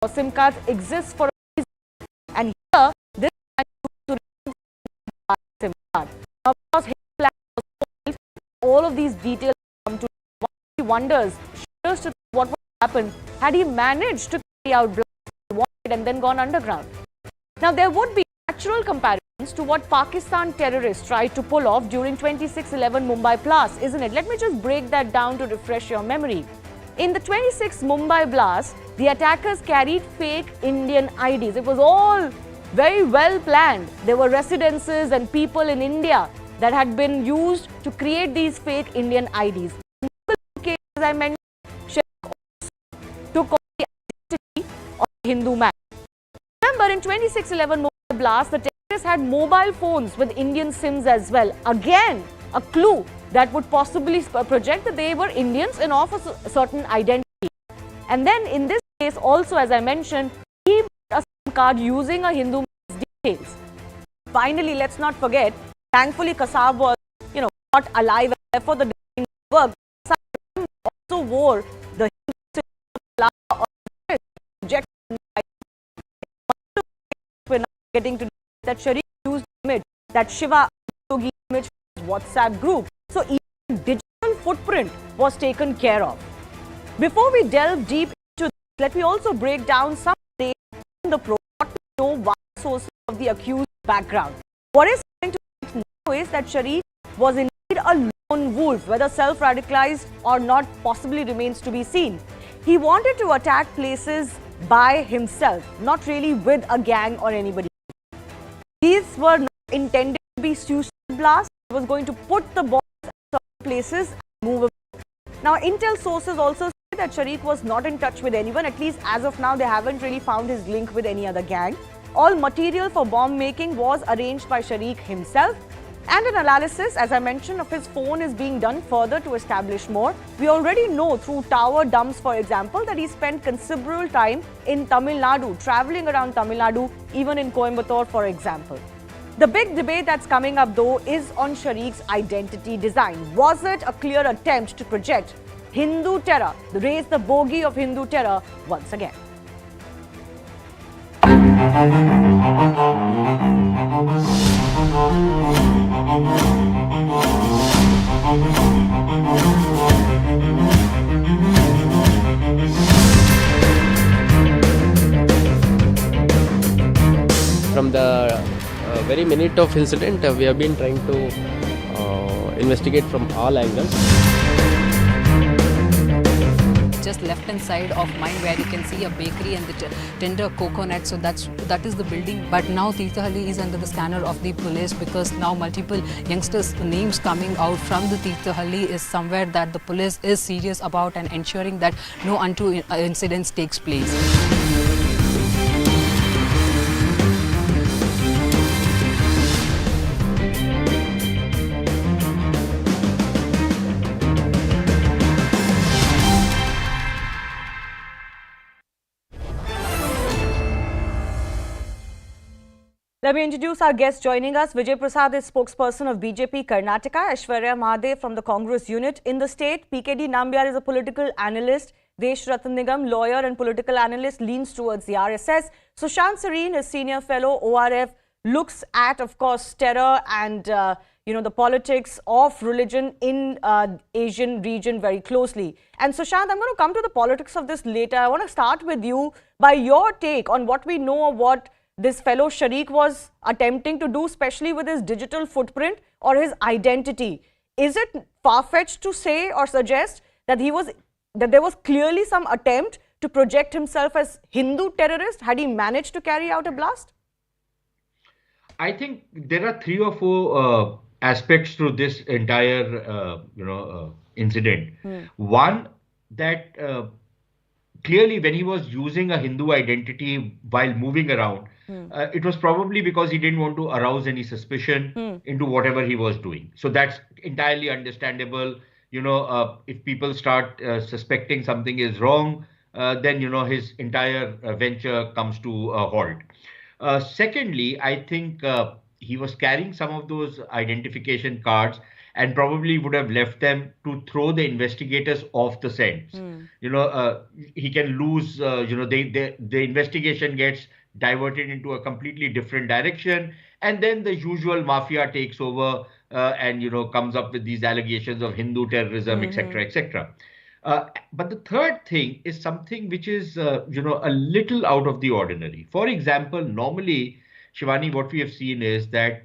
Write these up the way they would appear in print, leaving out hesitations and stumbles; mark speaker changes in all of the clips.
Speaker 1: SIM cards exist for a reason. And here, this man used to buy a SIM card. Now, because his plan was spoiled, all of these details come to one. He wonders, shudders to what would happen had he managed to carry out blasts and then gone underground. Now, there would be natural comparisons to what Pakistan terrorists tried to pull off during 26/11 Mumbai blast, isn't it? Let me just break that down to refresh your memory. In the 26 Mumbai blast, the attackers carried fake Indian IDs. It was all very well planned. There were residences and people in India that had been used to create these fake Indian IDs. In the case, as I mentioned, took on the identity of a Hindu man. Remember, in 26/11 Mumbai blast, the terrorists had mobile phones with Indian SIMs as well. Again, a clue that would possibly project that they were Indians and of a certain identity. And then in this case also, as I mentioned, he bought a SIM card using a Hindu man's details. Finally, let's not forget, thankfully Kasab was, not alive, and therefore the didn't work. Kasab also wore the Hindu flower or project. We're not getting to that Sharif used image, that Shiva Yogi image WhatsApp group. So even digital footprint was taken care of. Before we delve deep into this, let me also break down some data in the pro to know one source of the accused background. What is going to be now is that Sharif was indeed a lone wolf, whether self-radicalized or not possibly remains to be seen. He wanted to attack places by himself, not really with a gang or anybody. These were not intended to be suicide blasts. He was going to put the bombs at certain places and move away. Now, intel sources also say that Sharik was not in touch with anyone. At least as of now, they haven't really found his link with any other gang. All material for bomb making was arranged by Sharik himself. And an analysis, as I mentioned, of his phone is being done further to establish more. We already know through tower dumps, for example, that he spent considerable time in Tamil Nadu, traveling around Tamil Nadu, even in Coimbatore, for example. The big debate that's coming up, though, is on Sharik's identity design. Was it a clear attempt to project Hindu terror, raise the bogey of Hindu terror once again?
Speaker 2: From the very minute of incident, we have been trying to investigate from all angles.
Speaker 3: Just left hand side of mine where you can see a bakery and the tender coconut, so that is the building. But now Tirthahalli is under the scanner of the police because now multiple youngsters' names coming out from the Tirthahalli is somewhere that the police is serious about and ensuring that no untoward incidents takes place.
Speaker 1: Let me introduce our guest joining us. Vijay Prasad is spokesperson of BJP Karnataka. Aishwarya Mahadev from the Congress unit in the state. PKD Nambiar is a political analyst. Desh Ratan Nigam, lawyer and political analyst, leans towards the RSS. Sushant Sareen is senior fellow ORF, looks at, of course, terror and the politics of religion in Asian region very closely. And Sushant, I'm going to come to the politics of this later. I want to start with you by your take on what we know of what this fellow Sharik was attempting to do, especially with his digital footprint or his identity. Is it far-fetched to say or suggest that there was clearly some attempt to project himself as Hindu terrorist? Had he managed to carry out a blast?
Speaker 4: I think there are 3 or 4 aspects to this entire incident. One, that clearly when he was using a Hindu identity while moving around, it was probably because he didn't want to arouse any suspicion into whatever he was doing. So that's entirely understandable. If people start suspecting something is wrong, then, his entire venture comes to a halt. Secondly, I think he was carrying some of those identification cards and probably would have left them to throw the investigators off the scent. He can lose, the investigation gets diverted into a completely different direction, and then the usual mafia takes over and, comes up with these allegations of Hindu terrorism, etc., etc. But the third thing is something which is, a little out of the ordinary. For example, normally, Shivani, what we have seen is that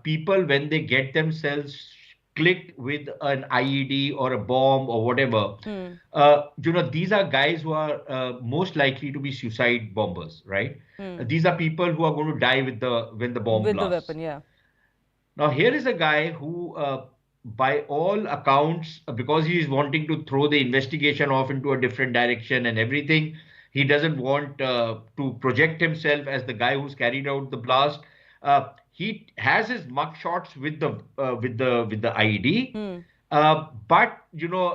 Speaker 4: people, when they get themselves clicked with an IED or a bomb or whatever, these are guys who are most likely to be suicide bombers, right? These are people who are going to die when the bomb
Speaker 1: With the
Speaker 4: blasts.
Speaker 1: weapon, yeah.
Speaker 4: Now, here is a guy who, by all accounts, because he is wanting to throw the investigation off into a different direction and everything, he doesn't want to project himself as the guy who's carried out the blast. He has his mug shots with the IED, but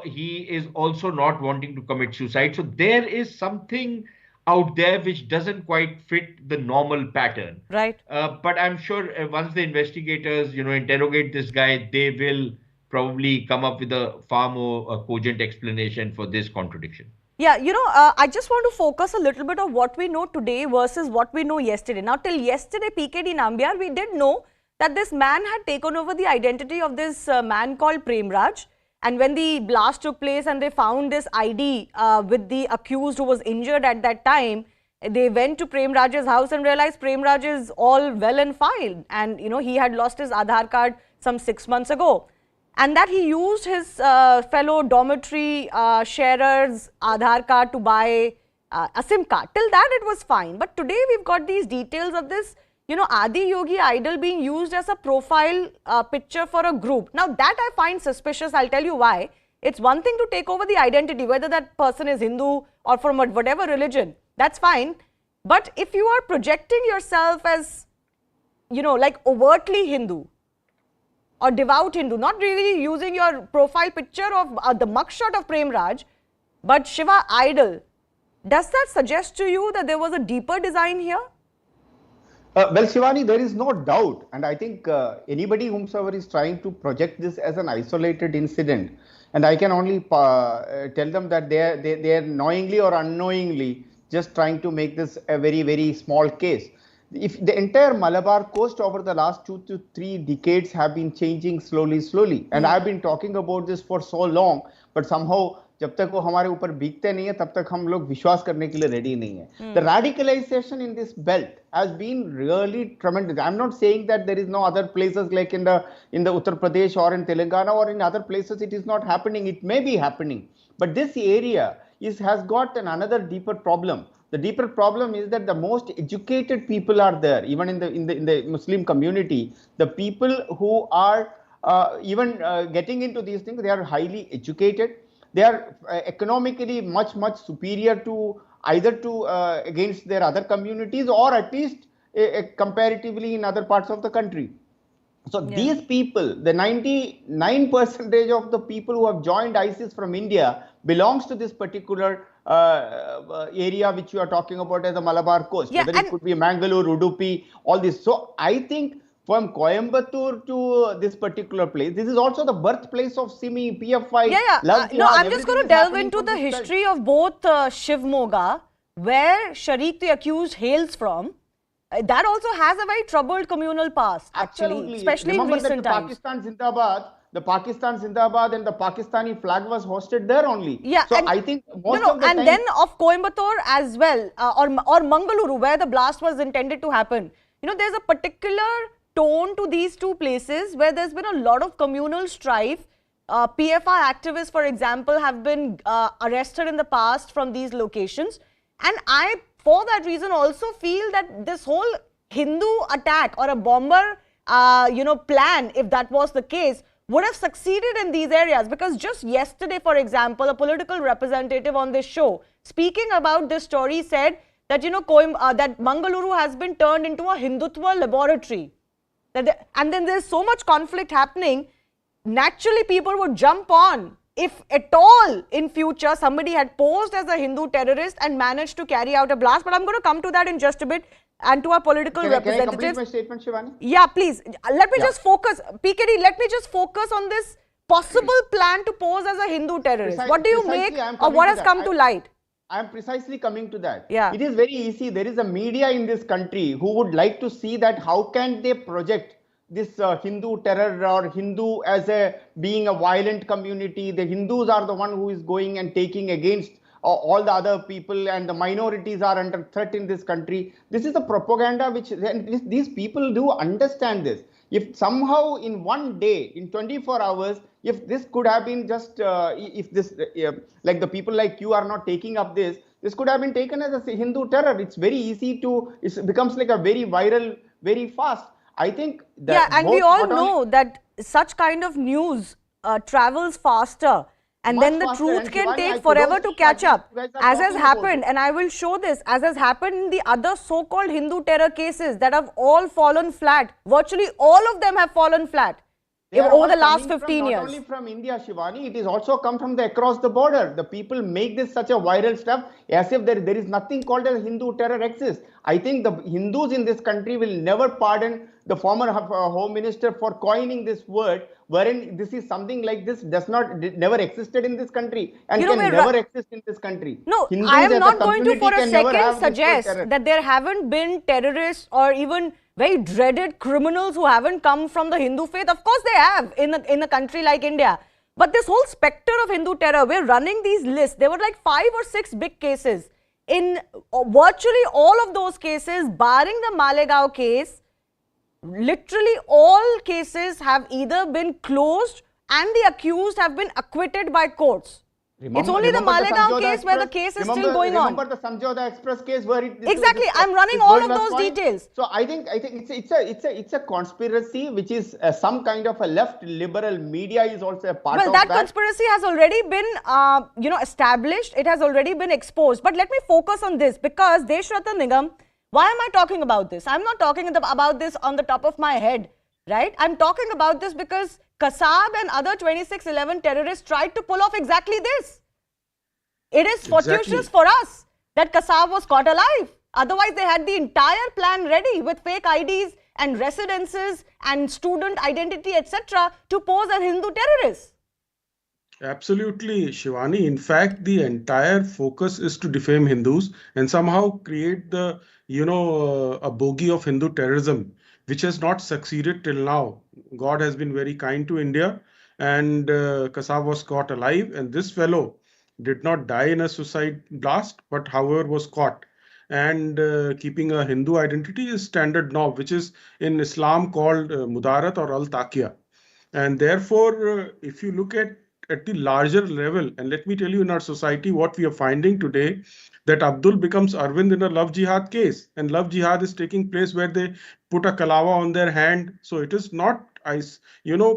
Speaker 4: he is also not wanting to commit suicide. So there is something out there which doesn't quite fit the normal pattern.
Speaker 1: Right.
Speaker 4: But I'm sure once the investigators, interrogate this guy, they will probably come up with a far more cogent explanation for this contradiction.
Speaker 1: Yeah, I just want to focus a little bit on what we know today versus what we know yesterday. Now, till yesterday, PKD Nambiar, we did know that this man had taken over the identity of this man called Prem Raj. And when the blast took place and they found this ID with the accused who was injured at that time, they went to Prem Raj's house and realized Prem Raj is all well and fine. And, he had lost his Aadhaar card some 6 months ago. And that he used his fellow dormitory sharers' Aadhaar card to buy a SIM card. Till that, it was fine. But today, we've got these details of this, Adi Yogi idol being used as a profile picture for a group. Now, that I find suspicious. I'll tell you why. It's one thing to take over the identity, whether that person is Hindu or from whatever religion. That's fine. But if you are projecting yourself as, like overtly Hindu, or devout Hindu, not really using your profile picture of the mugshot of Prem Raj, but Shiva idol, does that suggest to you that there was a deeper design here?
Speaker 5: Well, Shivani, there is no doubt, and I think anybody whomsoever is trying to project this as an isolated incident, and I can only tell them that they are knowingly or unknowingly just trying to make this a very, very small case. If the entire Malabar coast over the last 2 to 3 decades have been changing slowly, and I've been talking about this for so long, but somehow जब तक वो हमारे ऊपर बीतते नहीं है तब तक हम लोग विश्वास करने के लिए रेडी नहीं है. The radicalization in this belt has been really tremendous. I'm not saying that there is no other places like in the Uttar Pradesh or in Telangana or in other places it is not happening. It may be happening, but this area has got another deeper problem. The deeper problem is that the most educated people are there, even in the Muslim community. The people who are getting into these things, they are highly educated. They are economically much superior to either against their other communities or at least comparatively in other parts of the country. So these people, the 99% of the people who have joined ISIS from India belongs to this particular area which you are talking about as the Malabar coast. Whether it could be Mangalore, Udupi, all this. So I think from Coimbatore to this particular place, this is also the birthplace of Simi, PFI.
Speaker 1: I'm just going to delve into the history of both Shiv Moga, where Sharik, the accused, hails from. That also has a very troubled communal past, actually, especially in recent times.
Speaker 5: The Pakistan Zindabad and the Pakistani flag was hosted there only.
Speaker 1: Yeah,
Speaker 5: so I think most of the time,
Speaker 1: then of Coimbatore as well, or Mangaluru, where the blast was intended to happen. There's a particular tone to these two places where there's been a lot of communal strife. PFI activists, for example, have been arrested in the past from these locations. And I, for that reason, also feel that this whole Hindu attack or a bomber, plan, if that was the case, would have succeeded in these areas. Because just yesterday, for example, a political representative on this show, speaking about this story, said that, that Mangaluru has been turned into a Hindutva laboratory. And then there's so much conflict happening, naturally people would jump on if at all in future somebody had posed as a Hindu terrorist and managed to carry out a blast. But I'm going to come to that in just a bit, and to our political representatives.
Speaker 5: Can I complete my statement, Shivani?
Speaker 1: Yeah, please. Let me just focus. PKD, let me just focus on this possible plan to pose as a Hindu terrorist. What do you make of what has come to light?
Speaker 5: I am precisely coming to that.
Speaker 1: Yeah.
Speaker 5: It is very easy. There is a media in this country who would like to see that how can they project this Hindu terror or Hindu as being a violent community. The Hindus are the one who is going and taking against all the other people, and the minorities are under threat in this country. This is a propaganda which these people do understand this. If somehow in one day, in 24 hours, if this could have been just, if this, like the people like you are not taking up this could have been taken as a Hindu terror. It's very easy to, it becomes like a very viral, very fast. I think that.
Speaker 1: Yeah, and we all know that such kind of news travels faster. And then the truth can take forever to catch up, as has happened, and I will show this, as has happened in the other so-called Hindu terror cases that have all fallen flat. Virtually all of them have fallen flat over the last 15 years.
Speaker 5: Not only from India, Shivani, it is also come from across the border. The people make this such a viral stuff as if there is nothing called as Hindu terror exists. I think the Hindus in this country will never pardon the former Home Minister for coining this word, wherein this is something like this never existed in this country and can never exist in this country.
Speaker 1: No,
Speaker 5: Hindus
Speaker 1: I am not going to for a
Speaker 5: second
Speaker 1: suggest that there haven't been terrorists or even very dreaded criminals who haven't come from the Hindu faith. Of course they have in a country like India. But this whole specter of Hindu terror, we're running these lists. There were like 5 or 6 big cases. In virtually all of those cases, barring the Malegaon case, literally all cases have either been closed and the accused have been acquitted by courts. It's only the Malegaon case where the case is still going on.
Speaker 5: Remember the Samjhoda Express case where
Speaker 1: exactly. I'm running all of those details.
Speaker 5: So I think it's a conspiracy which is some kind of a left liberal media is also a part of that.
Speaker 1: Well, that conspiracy has already been established. It has already been exposed. But let me focus on this, because Deshrata Nigam, why am I talking about this? I'm not talking about this on the top of my head, right? I'm talking about this because Kasab and other 2611 terrorists tried to pull off exactly this. It is fortuitous for us that Kasab was caught alive. Otherwise, they had the entire plan ready with fake IDs and residences and student identity, etc. to pose as Hindu terrorists.
Speaker 6: Absolutely, Shivani. In fact, the entire focus is to defame Hindus and somehow create the, a bogey of Hindu terrorism, which has not succeeded till now. God has been very kind to India, and Kasab was caught alive, and this fellow did not die in a suicide blast, but however was caught. And keeping a Hindu identity is standard now, which is in Islam called Mudarat or Al-Taqiyya. And therefore, if you look at the larger level, and let me tell you in our society what we are finding today, that Abdul becomes Arvind in a love jihad case, and love jihad is taking place where they put a kalawa on their hand. So it is not,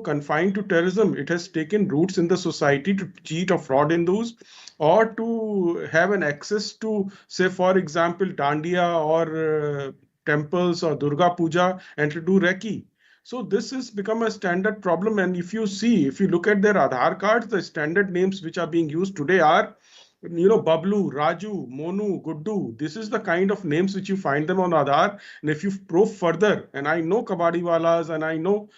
Speaker 6: confined to terrorism. It has taken roots in the society to cheat or fraud Hindus, or to have an access to, say, for example, Dandiya or temples or Durga Puja, and to do Reiki. So this has become a standard problem. And if you look at their Aadhaar cards, the standard names which are being used today are, Bablu, Raju, Monu, Guddu. This is the kind of names which you find them on Aadhaar. And if you probe further, and I know kabadiwalas, and I know,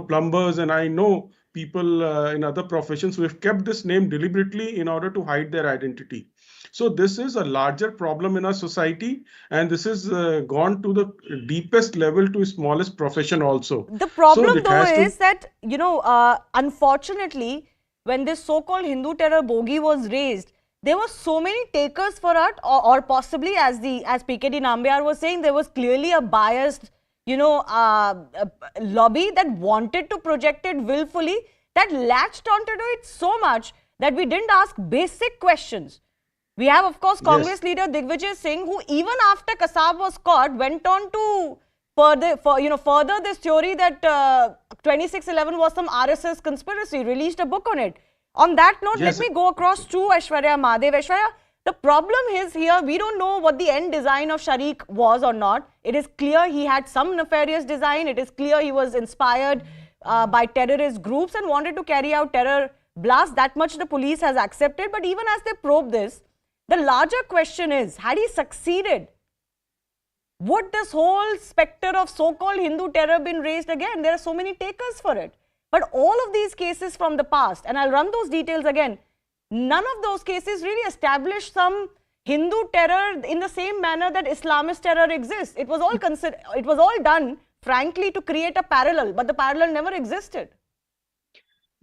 Speaker 6: plumbers, and I know people in other professions who have kept this name deliberately in order to hide their identity. So this is a larger problem in our society, and this has gone to the deepest level to smallest profession also.
Speaker 1: The problem is that, unfortunately, when this so-called Hindu terror bogey was raised, there were so many takers for it, or possibly, as PKD Nambiar was saying, there was clearly a biased, lobby that wanted to project it willfully, that latched onto it so much that we didn't ask basic questions. We have, of course, Congress leader Digvijay Singh, who even after Kasab was caught, went on to further this theory that 2611 was some RSS conspiracy, released a book on it. On that note, let me go across to Aishwarya Mahadev. Aishwarya, the problem is here, we don't know what the end design of Sharik was or not. It is clear he had some nefarious design. It is clear he was inspired by terrorist groups and wanted to carry out terror blast, that much the police has accepted. But even as they probe this, the larger question is, had he succeeded, would this whole specter of so-called Hindu terror been raised again? There are so many takers for it. But all of these cases from the past, and I'll run those details again, none of those cases really establish some Hindu terror in the same manner that Islamist terror exists. It was all done, frankly, to create a parallel, but the parallel never existed.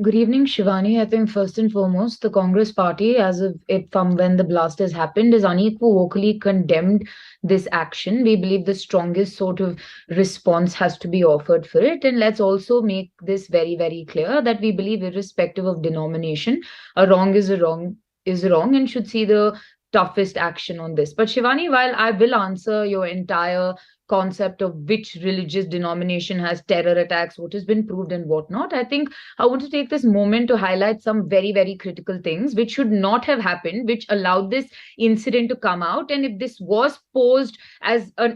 Speaker 7: Good evening, Shivani. I think first and foremost, the Congress party, as of it from when the blast has happened, is unequivocally condemned this action. We believe the strongest sort of response has to be offered for it. And let's also make this very, very clear that we believe, irrespective of denomination, a wrong is wrong and should see the toughest action on this. But Shivani, while I will answer your entire concept of which religious denomination has terror attacks, what has been proved and what not, I think I want to take this moment to highlight some very, very critical things which should not have happened, which allowed this incident to come out. And if this was posed as a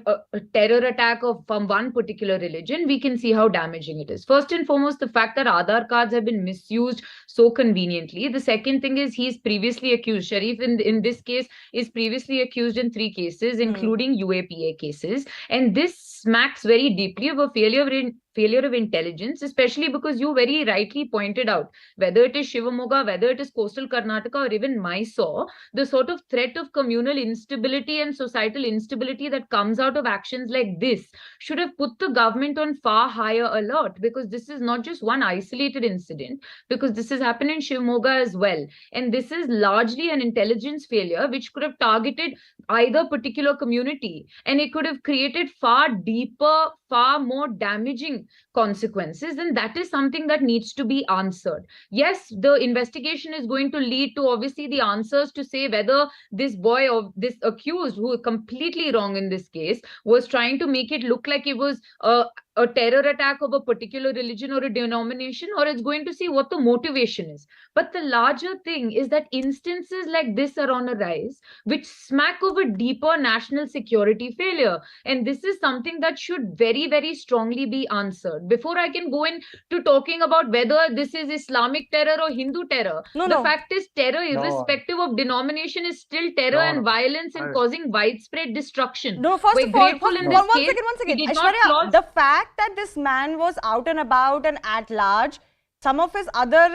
Speaker 7: terror attack from one particular religion, we can see how damaging it is. First and foremost, the fact that Aadhaar cards have been misused so conveniently. The second thing is he's previously accused, Sharif in this case is previously accused in 3 cases, including UAPA cases. And this smacks very deeply of a failure of intelligence, especially because you very rightly pointed out, whether it is Shivamogga, whether it is coastal Karnataka or even Mysore, the sort of threat of communal instability and societal instability that comes out of actions like this should have put the government on far higher alert, because this is not just one isolated incident, because this has happened in Shivamogga as well. And this is largely an intelligence failure which could have targeted either particular community, and it could have created far deeper, far more damaging consequences, and that is something that needs to be answered. Yes, the investigation is going to lead to obviously the answers to say whether this boy or this accused, who is completely wrong in this case, was trying to make it look like it was a terror attack of a particular religion or a denomination, or it's going to see what the motivation is. But the larger thing is that instances like this are on a rise, which smack of a deeper national security failure. And this is something that should very, very strongly be answered. Before I can go into talking about whether this is Islamic terror or Hindu terror, the fact is terror, irrespective of denomination, is still terror and violence and causing widespread destruction.
Speaker 1: No, first of all, one second. Aishwarya, the fact that this man was out and about and at large, some of his other,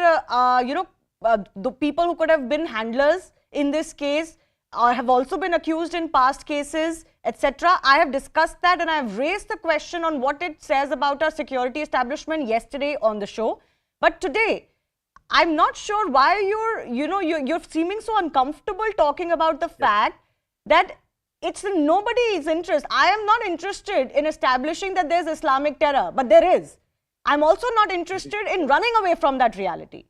Speaker 1: the people who could have been handlers in this case have also been accused in past cases, etc. I have discussed that, and I have raised the question on what it says about our security establishment yesterday on the show. But today, I'm not sure why you're seeming so uncomfortable talking about the fact that it's in nobody's interest. I am not interested in establishing that there's Islamic terror, but there is. I'm also not interested in running away from that reality.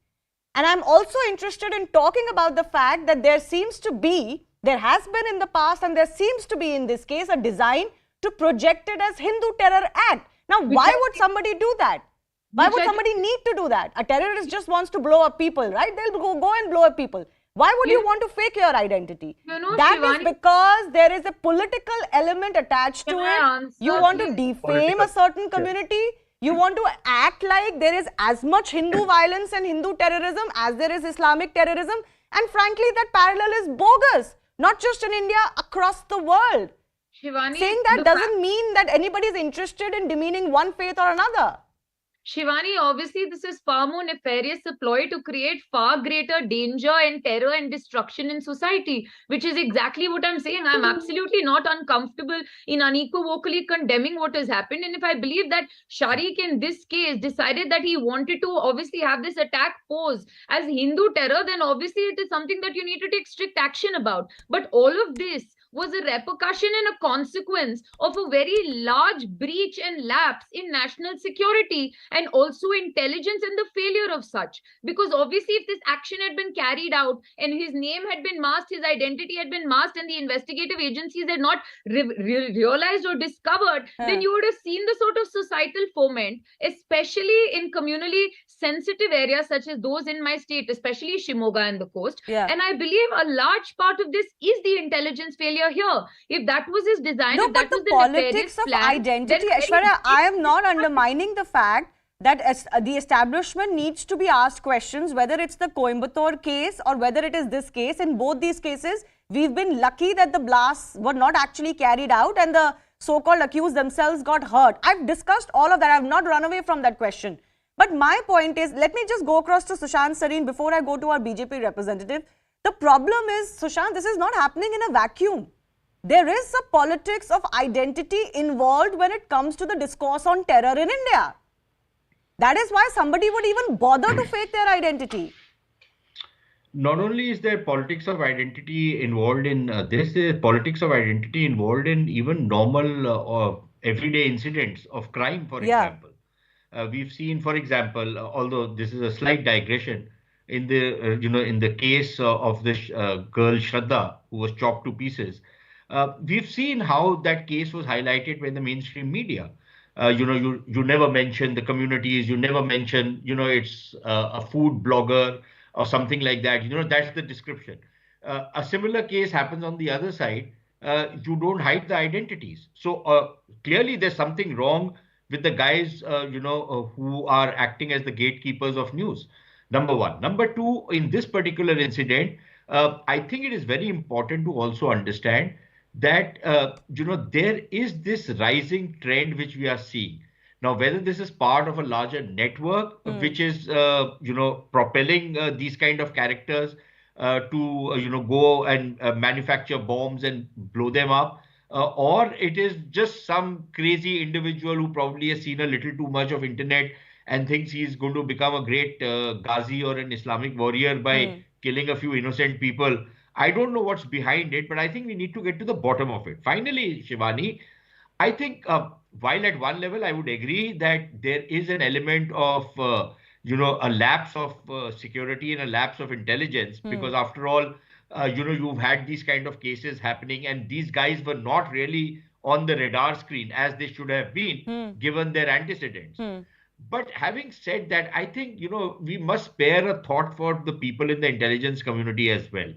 Speaker 1: And I'm also interested in talking about the fact that there has been in the past, and there seems to be in this case, a design to project it as Hindu terror act. Now, why would somebody do that? Why would somebody need to do that? A terrorist just wants to blow up people, right? They'll go and blow up people. Why would you want to fake your identity? That Shivani, is because there is a political element attached to it. You want to defame a certain community. You want to act like there is as much Hindu violence and Hindu terrorism as there is Islamic terrorism. And frankly, that parallel is bogus. Not just in India, across the world.
Speaker 7: Shivani,
Speaker 1: saying that doesn't mean that anybody is interested in demeaning one faith or another.
Speaker 7: Shivani, obviously this is far more nefarious a ploy to create far greater danger and terror and destruction in society, which is exactly what I'm saying. I'm absolutely not uncomfortable in unequivocally condemning what has happened. And if I believe that Sharik in this case decided that he wanted to obviously have this attack posed as Hindu terror, then obviously it is something that you need to take strict action about. But all of this was a repercussion and a consequence of a very large breach and lapse in national security and also intelligence, and the failure of such. Because obviously if this action had been carried out and his name had been masked, his identity had been masked, and the investigative agencies had not realized or discovered, then you would have seen the sort of societal foment, especially in communally sensitive areas such as those in my state, especially Shimoga and the coast. And I believe a large part of this is the intelligence failure here. If that was his design,
Speaker 1: no,
Speaker 7: if that
Speaker 1: but
Speaker 7: was
Speaker 1: the politics of
Speaker 7: plan,
Speaker 1: identity, Aishwarya, I am not undermining the fact that the establishment needs to be asked questions, whether it's the Coimbatore case or whether it is this case. In both these cases, we've been lucky that the blasts were not actually carried out and the so-called accused themselves got hurt. I've discussed all of that. I've not run away from that question. But my point is, let me just go across to Sushant Sareen before I go to our BJP representative. The problem is, Sushant, this is not happening in a vacuum. There is a politics of identity involved when it comes to the discourse on terror in India. That is why somebody would even bother to fake their identity.
Speaker 4: Not only is there politics of identity involved in this, there is politics of identity involved in even normal or everyday incidents of crime, for example. We've seen, for example, although this is a slight digression, in the in the case of this girl Shraddha who was chopped to pieces, we've seen how that case was highlighted by the mainstream media. You never mention the communities, you never mention, it's a food blogger or something like that. That's the description. A similar case happens on the other side. You don't hide the identities. So clearly there's something wrong with the guys, who are acting as the gatekeepers of news. Number one. Number two, in this particular incident, I think it is very important to also understand that, there is this rising trend which we are seeing. Now, whether this is part of a larger network, which is, propelling these kind of characters to, go and manufacture bombs and blow them up, or it is just some crazy individual who probably has seen a little too much of internet and thinks he's going to become a great Ghazi or an Islamic warrior by killing a few innocent people. I don't know what's behind it, but I think we need to get to the bottom of it. Finally, Shivani, I think while at one level I would agree that there is an element of, a lapse of security and a lapse of intelligence, because after all, you've had these kind of cases happening and these guys were not really on the radar screen as they should have been, given their antecedents. But having said that, I think, we must spare a thought for the people in the intelligence community as well.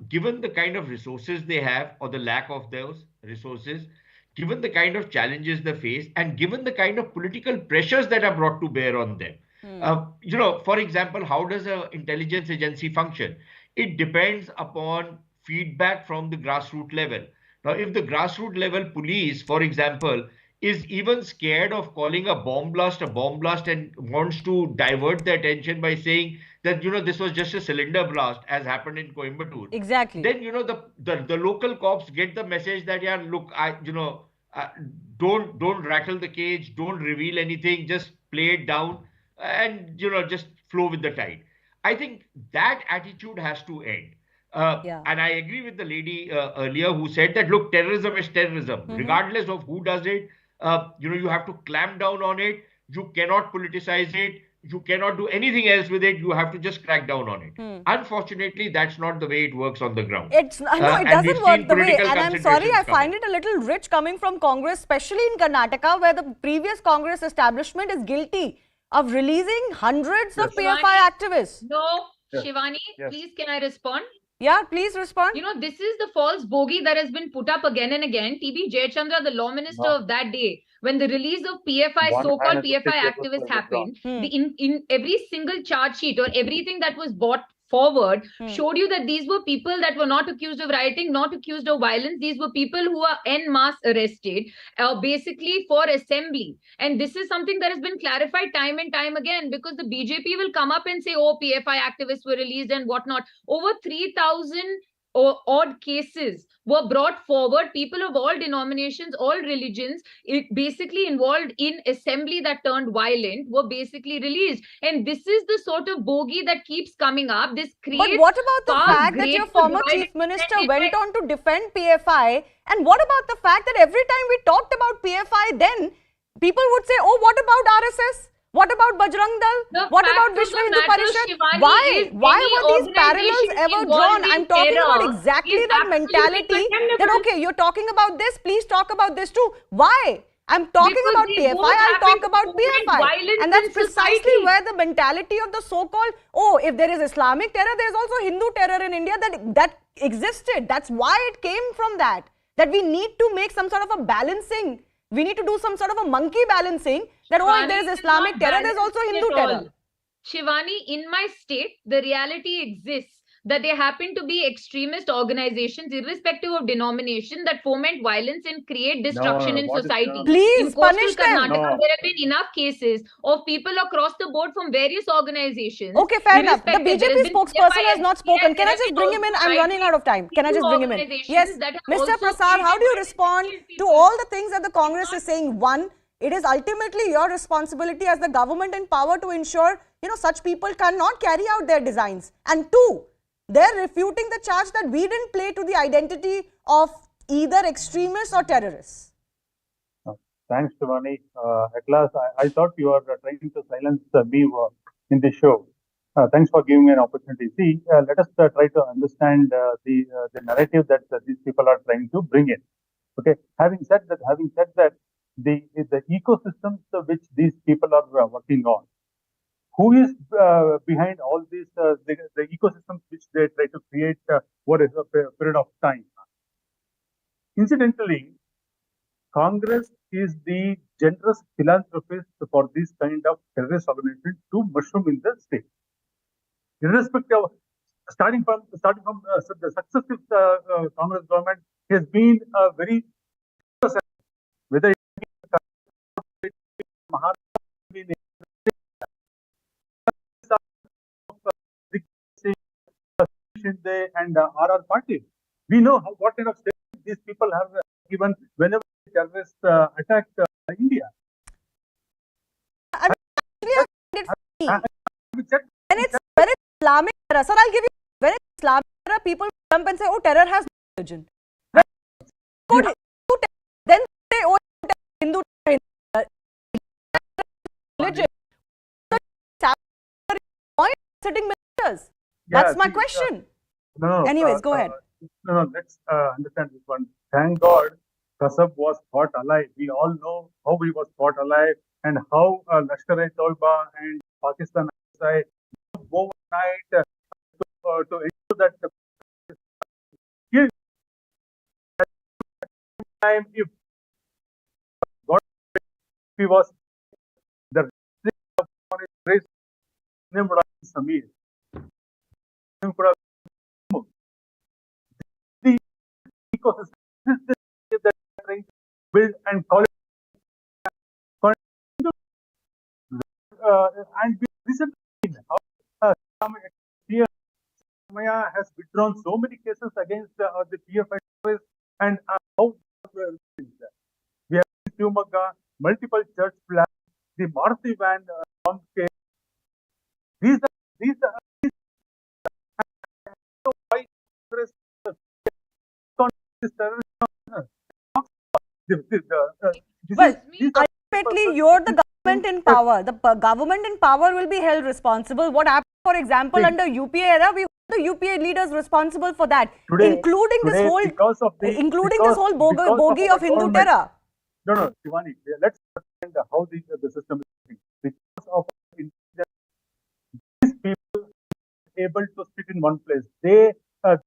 Speaker 4: Given the kind of resources they have or the lack of those resources, given the kind of challenges they face, and given the kind of political pressures that are brought to bear on them. For example, how does an intelligence agency function? It depends upon feedback from the grassroots level. Now, if the grassroots level police, for example, is even scared of calling a bomb blast and wants to divert the attention by saying that, this was just a cylinder blast, as happened in Coimbatore.
Speaker 1: Exactly.
Speaker 4: Then, the local cops get the message that, yeah, look, don't rattle the cage, don't reveal anything, just play it down and, just flow with the tide. I think that attitude has to end. And I agree with the lady earlier who said that, look, terrorism is terrorism, regardless of who does it. You have to clamp down on it. You cannot politicize it. You cannot do anything else with it. You have to just crack down on it. Unfortunately, that's not the way it works on the ground.
Speaker 1: No, it doesn't work the way. And I'm sorry, I find it a little rich coming from Congress, especially in Karnataka, where the previous Congress establishment is guilty of releasing hundreds of PFI activists.
Speaker 7: No, Shivani, please can I respond?
Speaker 1: Yeah, please respond.
Speaker 7: This is the false bogey that has been put up again and again. TB Jayachandra, the law minister of that day, when the release of PFI, so-called PFI activists happened, in every single charge sheet or everything that was brought forward showed you that these were people that were not accused of rioting, not accused of violence. These were people who are en masse arrested, basically for assembly. And this is something that has been clarified time and time again, because the BJP will come up and say, oh, PFI activists were released and whatnot. Over 3,000 odd cases were brought forward. People of all denominations, all religions, basically involved in assembly that turned violent, were basically released. And this is the sort of bogey that keeps coming up. This creates.
Speaker 1: But what about the fact that your former chief minister went on to defend PFI? And what about the fact that every time we talked about PFI, then people would say, oh, what about RSS? What about Bajrang Dal? What about Vishwa Hindu Parishad? Why were these parallels ever drawn? I'm talking about exactly that mentality that, okay, you're talking about this, please talk about this too. Why? I'm talking about PFI, I'll talk about PFI. And that's precisely where the mentality of the so-called, oh, if there is Islamic terror, there's also Hindu terror in India that existed. That's why it came from that we need to make some sort of a balancing. We need to do some sort of a monkey balancing that, oh, if
Speaker 8: Shivani,
Speaker 1: there is
Speaker 8: it is
Speaker 1: Islamic
Speaker 8: not
Speaker 1: terror, there is
Speaker 8: balanced
Speaker 1: also Hindu
Speaker 8: at all.
Speaker 1: terror.
Speaker 8: Shivani, in my state, the reality exists that there happen to be extremist organizations, irrespective of denomination, that foment violence and create destruction in society.
Speaker 1: Please
Speaker 8: In coastal
Speaker 1: punish them.
Speaker 8: Karnataka, there have been enough cases of people across the board from various organizations.
Speaker 1: Okay, fair enough. The
Speaker 8: irrespective. There has
Speaker 1: BJP
Speaker 8: been
Speaker 1: spokesperson has not spoken. Can
Speaker 8: there
Speaker 1: I
Speaker 8: have
Speaker 1: just
Speaker 8: been
Speaker 1: bring him in?
Speaker 8: also
Speaker 1: I'm running out of time. Can I just bring him in?
Speaker 8: organizations
Speaker 1: Yes,
Speaker 8: that have
Speaker 1: Mr.
Speaker 8: also
Speaker 1: Prasad, how do you
Speaker 8: treated
Speaker 1: respond
Speaker 8: violently
Speaker 1: to
Speaker 8: people.
Speaker 1: all the things that the Congress is saying? One, it is ultimately your responsibility as the government in power to ensure, such people cannot carry out their designs. And two, they're refuting the charge that we didn't play to the identity of either extremists or terrorists.
Speaker 9: Thanks, Shivani. At last, I thought you were trying to silence me in the show. Thanks for giving me an opportunity. See, let us try to understand the narrative that these people are trying to bring in. Okay. Having said that, the ecosystems which these people are working on, who is behind all these the ecosystems which they try to create over a period of time? Incidentally, Congress is the generous philanthropist for this kind of terrorist organization to mushroom in the state. Irrespective of starting from the successive Congress government has been very, whether it be Maharashtra and RR party. We know what kind of statement these people have given whenever terrorists attacked India.
Speaker 1: When it's Islamic terror, sir, I'll give you, when it's Islamic terror, people jump and say, oh, terror has no religion. When then say, oh, Hindu religion. Sitting ministers. That's my question. Anyways, go ahead.
Speaker 9: Let's understand this one. Thank God, Kasab was fought alive. We all know how he was fought alive and how Lashkar-e-Toiba and Pakistan overnight to ensure that time if God he was the race name would have been Samir. Name would have been the ecosystem. This is that trying to build and call it and we recently how Maya has withdrawn so many cases against the PFI and how we have Shumaga, multiple church plans, the Maruti van bomb case. These are why this terrorism.
Speaker 1: Well, ultimately, you're the government in power. The government in power will be held responsible. What happened, for example, under UPA era, we hold the UPA leaders responsible for that, including this whole bogey of Hindu terror.
Speaker 9: No, Shivani, let's understand how the system is working. Because of these people able to sit in one place. They are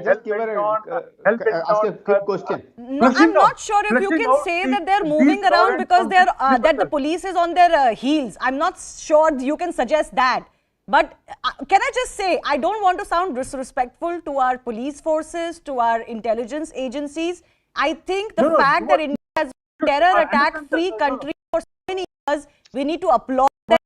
Speaker 5: Just give her ask a quick question.
Speaker 1: No, I'm not sure if you can say that they're moving around because they're that the police is on their heels. I'm not sure you can suggest that. But can I just say, I don't want to sound disrespectful to our police forces, to our intelligence agencies. I think the fact that India has been a terror attack-free country for so many years, we need to applaud them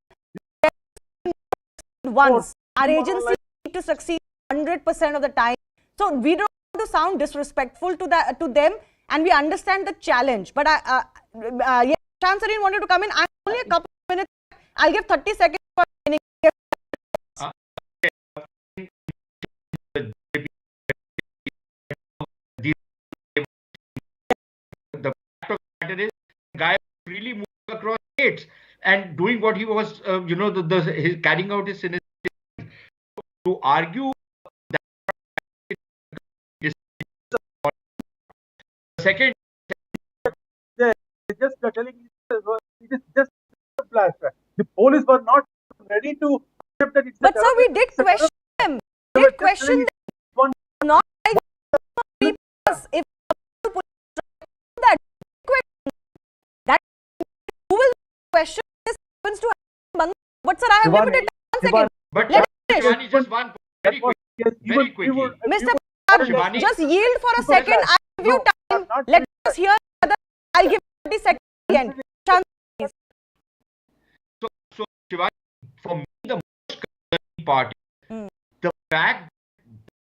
Speaker 1: once. Our agencies need to succeed 100% of the time. So we don't want to sound disrespectful to them, and we understand the challenge. But Chansarin wanted to come in. I'm only a couple of minutes. I'll give 30 seconds for beginning.
Speaker 4: The fact of the matter is, the guy really moving across states and doing what he was, his carrying out his sinister. To argue that second,
Speaker 9: just telling it is just a flash. The police were not ready to that it's a
Speaker 1: But sir, we
Speaker 9: terrorist-
Speaker 1: did
Speaker 9: it's a
Speaker 1: question
Speaker 9: terrorist-
Speaker 1: him.
Speaker 9: No,
Speaker 1: Did
Speaker 9: but just
Speaker 1: question
Speaker 9: telling
Speaker 1: them.
Speaker 9: one-
Speaker 1: Not like if that that who will question this happens to happen. But sir, I have limited time. One second.
Speaker 4: But
Speaker 1: Let me finish.
Speaker 4: Shivani, just one very quick,
Speaker 9: Yes,
Speaker 4: very
Speaker 9: even-
Speaker 4: quickly.
Speaker 9: even-
Speaker 1: Mr.
Speaker 9: even-
Speaker 4: Shivani.
Speaker 1: Just yield for a
Speaker 9: Because
Speaker 1: second. I give you
Speaker 9: no, I'm
Speaker 1: time.
Speaker 9: not
Speaker 1: Let
Speaker 9: doing
Speaker 1: us hear other. I'll give 30 seconds at the end. Chance, please.
Speaker 4: So Shivani, for me, the most concerning part is the fact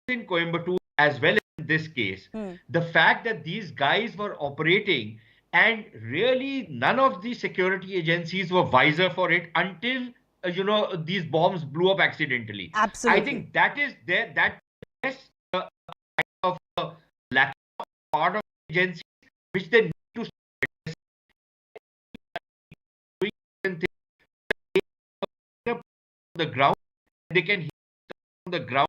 Speaker 4: that in Coimbatore as well as in this case, the fact that these guys were operating and really none of the security agencies were wiser for it until these bombs blew up accidentally.
Speaker 1: Absolutely.
Speaker 4: I think that is there. That is of lack of part of agency which they need to the ground. They can hear on the ground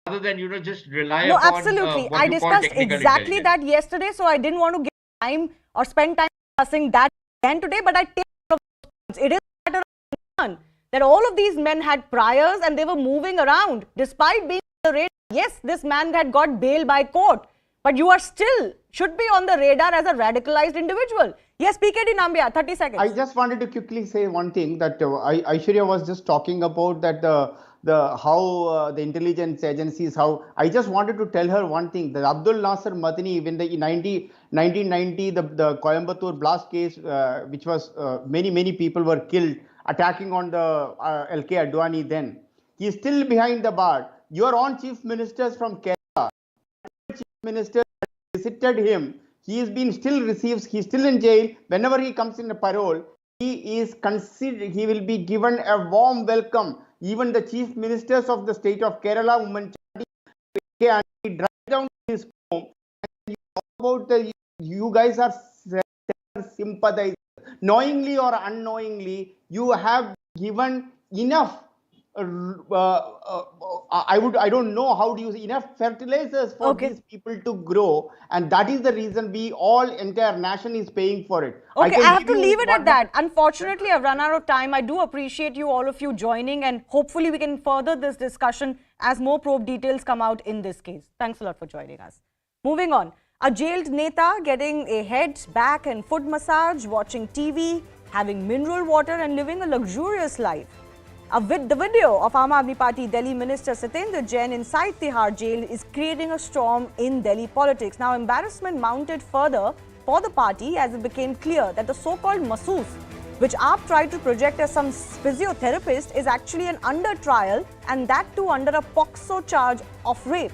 Speaker 4: rather than just rely
Speaker 1: No,
Speaker 4: upon
Speaker 1: absolutely.
Speaker 4: what
Speaker 1: I
Speaker 4: you call
Speaker 1: discussed
Speaker 4: technical
Speaker 1: exactly
Speaker 4: intelligence.
Speaker 1: that yesterday, so I didn't want to give time or spend time discussing that again today. But I take all of those points. It is a matter of concern that all of these men had priors and they were moving around despite being on the radar. Yes, this man had got bail by court, but you are still should be on the radar as a radicalized individual. Yes, PKD Nambia, 30 seconds.
Speaker 5: I just wanted to quickly say one thing that Aishwarya was just talking about that the how the intelligence agencies, how I just wanted to tell her one thing, that Abdul Nasser Madani, when the 1990 the Coimbatore blast case, which was many people were killed attacking on the LK Advani, then he is still behind the bar. Your own chief ministers from Kerala, chief minister visited him. He is being still receives. He's still in jail. Whenever he comes in a parole, he is considered. He will be given a warm welcome. Even the chief ministers of the state of Kerala, Women and he drive down to his home. And you talk about you guys are sympathizers, knowingly or unknowingly. You have given enough. I don't know how to use enough fertilizers for these people to grow, and that is the reason we all entire nation is paying for it.
Speaker 1: Okay, I have to leave it at that. Unfortunately, I've run out of time. I do appreciate you, all of you, joining, and hopefully we can further this discussion as more probe details come out in this case. Thanks a lot for joining us. Moving on, a jailed neta getting a head, back and foot massage, watching TV, having mineral water and living a luxurious life. The video of Aam Aadmi Party Delhi Minister Satendra Jain inside Tihar jail is creating a storm in Delhi politics. Now, embarrassment mounted further for the party as it became clear that the so-called masseuse, which AAP tried to project as some physiotherapist, is actually an under trial, and that too under a POXO charge of rape.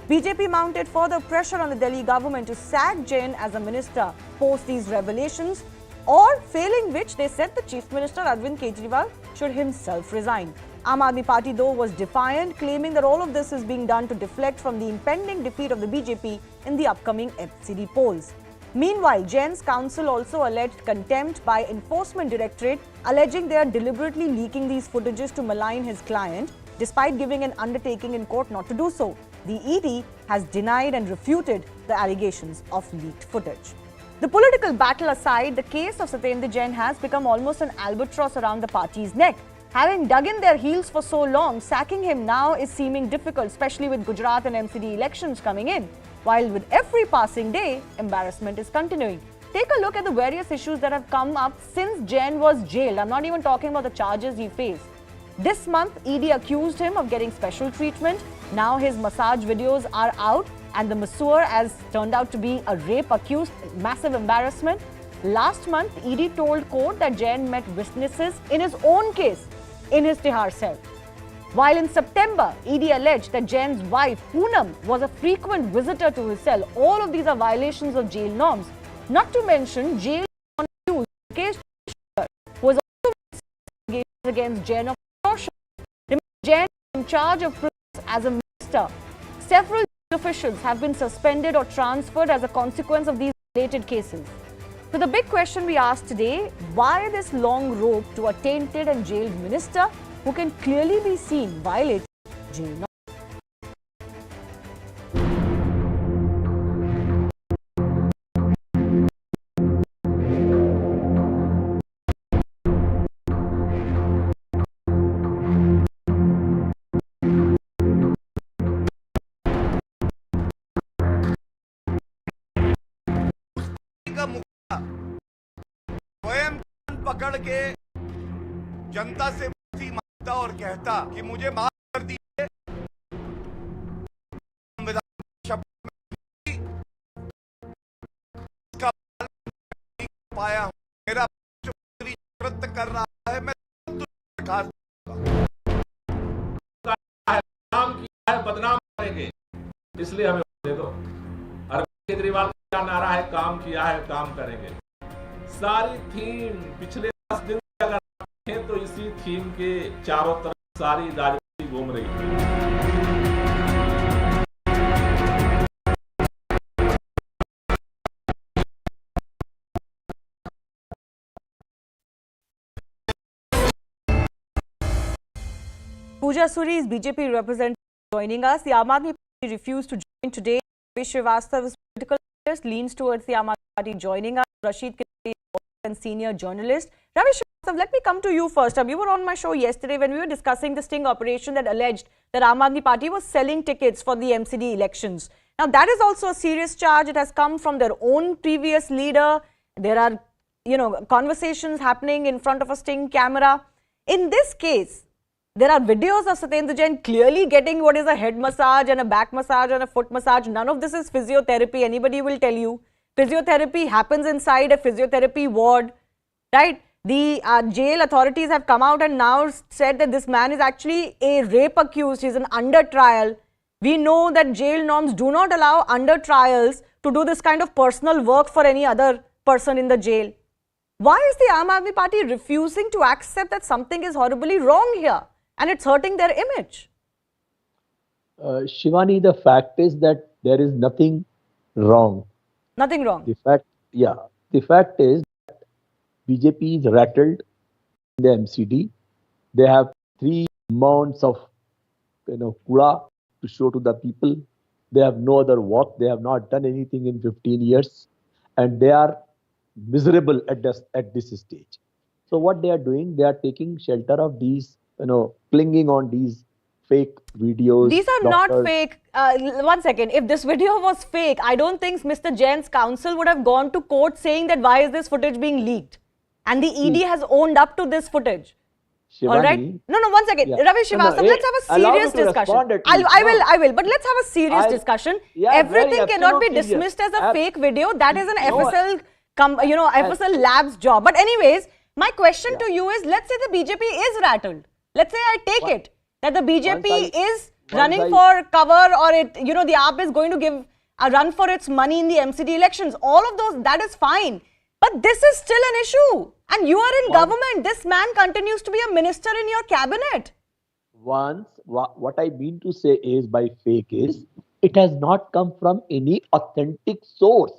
Speaker 1: BJP mounted further pressure on the Delhi government to sack Jain as a minister post these revelations, or failing which they said the Chief Minister Arvind Kejriwal should himself resign. Aam Aadmi Party though was defiant, claiming that all of this is being done to deflect from the impending defeat of the BJP in the upcoming FCD polls. Meanwhile, Jain's counsel also alleged contempt by Enforcement Directorate, alleging they are deliberately leaking these footages to malign his client, despite giving an undertaking in court not to do so. The ED has denied and refuted the allegations of leaked footage. The political battle aside, the case of Satendra Jain has become almost an albatross around the party's neck. Having dug in their heels for so long, sacking him now is seeming difficult, especially with Gujarat and MCD elections coming in. While with every passing day, embarrassment is continuing. Take a look at the various issues that have come up since Jain was jailed. I'm not even talking about the charges he faced. This month, ED accused him of getting special treatment. Now his massage videos are out, and the masseur has turned out to be a rape accused. Massive embarrassment. Last month, ED told court that Jain met witnesses in his own case in his Tihar cell. While in September, ED alleged that Jain's wife, Poonam, was a frequent visitor to his cell. All of these are violations of jail norms. Not to mention, jail accused Mukesh was also against Jain of extortion. Jain in charge of prisons as a minister. Several officials have been suspended or transferred as a consequence of these related cases. So the big question we asked today, why this long rope to a tainted and jailed minister who can clearly be seen violating jail norms?
Speaker 10: पकड़ के जनता से माफी मांगता और कहता कि मुझे माफ कर दीजिए, संविधान शब्द में इसका पालन नहीं कर पाया हूं, मेरा मुख्यमंत्री कृत्य कर रहा है, मैं खास
Speaker 11: काम किया है बदनाम करेंगे, इसलिए हमें दे दो। अरविंद केजरीवाल का नारा है काम किया है काम करेंगे। सारी थीम पिछले 10 दिन से अगर देखें तो इसी थीम के चारों तरफ सारी राजनीति घूम रही है।
Speaker 1: Pooja Suri is BJP representative joining us. The Aam Aadmi Party refused to join today. Ravi Srivastava's political interest leans towards the Aam Aadmi Party joining us. Rashid Kishore, and senior journalist. Ravi Srivastav, let me come to you first. You were on my show yesterday when we were discussing the sting operation that alleged that Aam Aadmi Party was selling tickets for the MCD elections. Now, that is also a serious charge. It has come from their own previous leader. There are, conversations happening in front of a sting camera. In this case, there are videos of Satyendra Jain clearly getting what is a head massage and a back massage and a foot massage. None of this is physiotherapy. Anybody will tell you. Physiotherapy happens inside a physiotherapy ward, right? The jail authorities have come out and now said that this man is actually a rape accused. He's an under trial. We know that jail norms do not allow under trials to do this kind of personal work for any other person in the jail. Why is the Aam Aadmi Party refusing to accept that something is horribly wrong here and it's hurting their image?
Speaker 12: Shivani, the fact is that there is nothing wrong.
Speaker 1: Nothing wrong.
Speaker 12: The fact is that BJP is rattled in the MCD. They have 3 mounds of kura to show to the people. They have no other work. They have not done anything in 15 years, and they are miserable at this stage. So what they are doing, they are taking shelter of these, clinging on these fake videos.
Speaker 1: These are not fake. One second. If this video was fake, I don't think Mr. Jain's counsel would have gone to court saying that why is this footage being leaked? And the ED has owned up to this footage.
Speaker 12: Shivani,
Speaker 1: all right? No, one second. Yeah. Ravi Srivastava, let's have a serious discussion. I will. But let's have a serious discussion. Everything cannot be dismissed as a fake video. That is an FSL, FSL Labs job. But anyways, my question to you is, let's say the BJP is rattled. Let's say I take it that the BJP is running for cover, or the AAP is going to give a run for its money in the MCD elections. All of those, that is fine. But this is still an issue. And you are in government. This man continues to be a minister in your cabinet.
Speaker 12: What I mean to say is, by fake is, it has not come from any authentic source.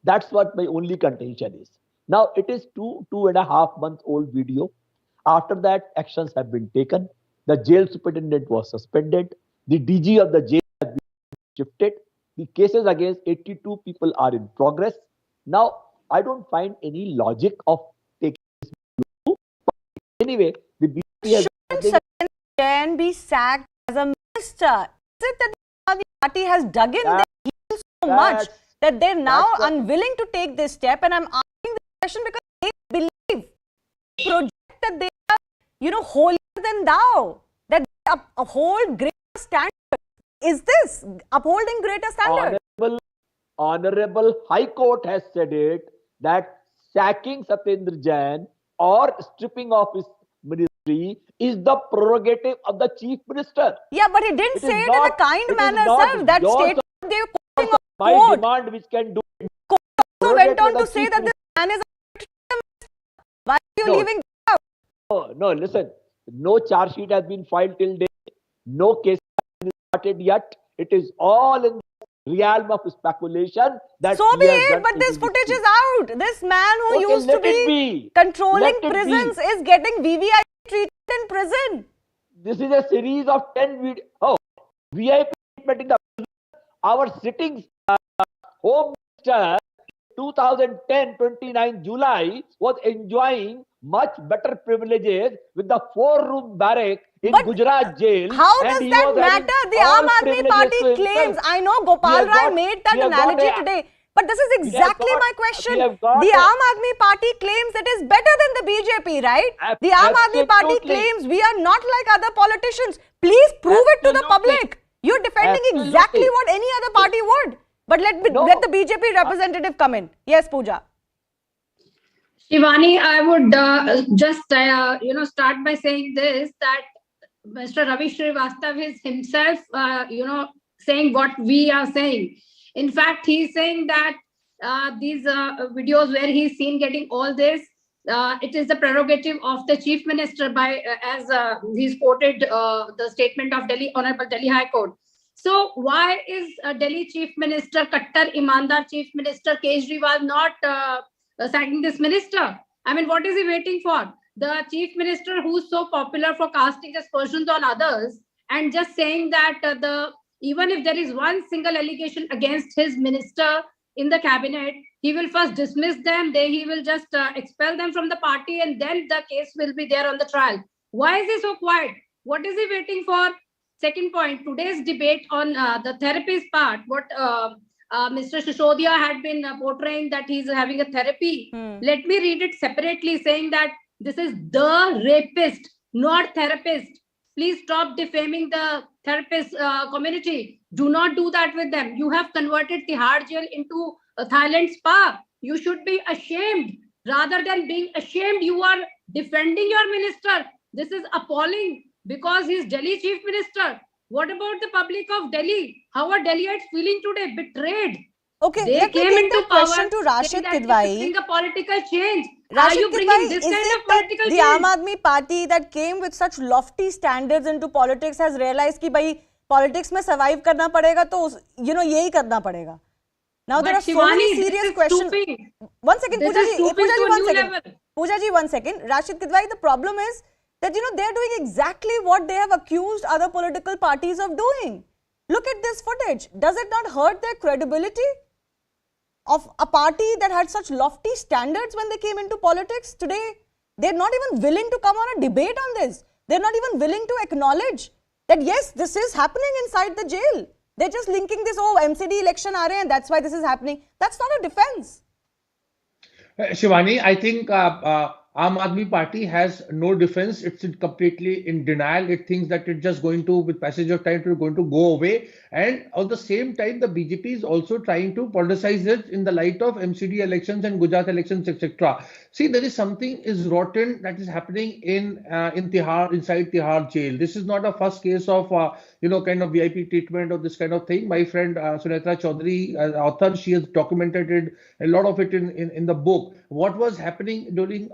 Speaker 12: That's what my only contention is. Now, it is 2.5 months old video. After that, actions have been taken. The jail superintendent was suspended. The DG of the jail has been shifted. The cases against 82 people are in progress. Now, I don't find any logic of taking this video. Anyway, the BJP has...
Speaker 1: Shouldn't Satyendra Jain be sacked as a minister? Is it that the Aam Aadmi Party has dug in their heels so much that they're now unwilling to take this step? And I'm asking this question because they believe, project that they are, holier than thou, that they uphold greater standards. Is this upholding greater standards?
Speaker 12: Honorable High Court has said it, that sacking Satyendra Jain or stripping off his ministry is the prerogative of the Chief Minister.
Speaker 1: Yeah, but he didn't say it in a kind manner, sir. That statement they were quoting on
Speaker 12: my
Speaker 1: court.
Speaker 12: Demand which can do it.
Speaker 1: Court also went on to say that this man is a... Why are you leaving out?
Speaker 12: No, listen. No charge sheet has been filed till date. No case has been started yet. It is all in the realm of speculation. That
Speaker 1: so be it, but this footage is out. This man who used to be controlling prisons is getting VVIP treatment in prison.
Speaker 12: This is a series of 10 videos. Oh, VIP treatment in the prison. Our sitting Home Minister 2010, 29 July was enjoying much better privileges with the 4-room barrack in Gujarat jail.
Speaker 1: How does that matter? The Aam Aadmi Party claims. I know Gopal Rai made that analogy today. But this is exactly my question. The Aam Aadmi Party claims it is better than the BJP, right? The Aam Aadmi Party claims we are not like other politicians. Please prove it to the public. You're defending exactly what any other party would. But let the BJP representative come in. Yes, Pooja.
Speaker 13: Shivani, I would just start by saying this, that Mr. Ravi Srivastav is himself saying what we are saying. In fact, he is saying that these videos where he is seen getting all this, it is the prerogative of the Chief Minister by as he's quoted the statement of Honorable Delhi High Court. So why is Delhi Chief Minister, Kattar Imandar Chief Minister Kejriwal not sacking this minister? I mean, what is he waiting for? The Chief Minister, who's so popular for casting aspersions on others and just saying that even if there is one single allegation against his minister in the cabinet, he will first dismiss them, he will just expel them from the party, and then the case will be there on the trial. Why is he so quiet? What is he waiting for? Second point, today's debate on the therapist part, what Mr. Shishodia had been portraying that he's having a therapy. Let me read it separately, saying that this is the rapist, not therapist. Please stop defaming the therapist community. Do not do that with them. You have converted Tihar jail into a Thailand spa. You should be ashamed. Rather than being ashamed, you are defending your minister. This is appalling because he's Delhi Chief Minister. What about the public of Delhi? How are Delhiites feeling today? Betrayed.
Speaker 1: Okay,
Speaker 13: they
Speaker 1: let me
Speaker 13: came
Speaker 1: take
Speaker 13: into
Speaker 1: the question to Rashid Kidwai.
Speaker 13: Bring a political change.
Speaker 1: Rashid
Speaker 13: Are you bringing
Speaker 1: Kidwai,
Speaker 13: this
Speaker 1: is
Speaker 13: kind
Speaker 1: it
Speaker 13: of political
Speaker 1: the
Speaker 13: change?
Speaker 1: Aam Aadmi Party that came with such lofty standards into politics has realized कि भाई politics में survive करना पड़ेगा तो यही करना पड़ेगा. Now there are so many serious questions. One second, Pooja ji, one second. Pooja ji, 1 second. Rashid Kidwai, the problem is that they're doing exactly what they have accused other political parties of doing. Look at this footage. Does it not hurt their credibility of a party that had such lofty standards when they came into politics? Today, they're not even willing to come on a debate on this. They're not even willing to acknowledge that yes, this is happening inside the jail. They're just linking this, oh, MCD election aa rahe hain and that's why this is happening. That's not a defense.
Speaker 14: Shivani, I think Aam Aadmi Party has no defense. It's completely in denial. It thinks that it's just going to, with passage of time, it's going to go away. And at the same time, the BJP is also trying to politicize it in the light of MCD elections and Gujarat elections, etc. See, there is something is rotten that is happening in Tihar, inside Tihar jail. This is not a first case of kind of VIP treatment or this kind of thing. My friend Sunetra Chaudhary, author, she has documented it, a lot of it in the book. What was happening during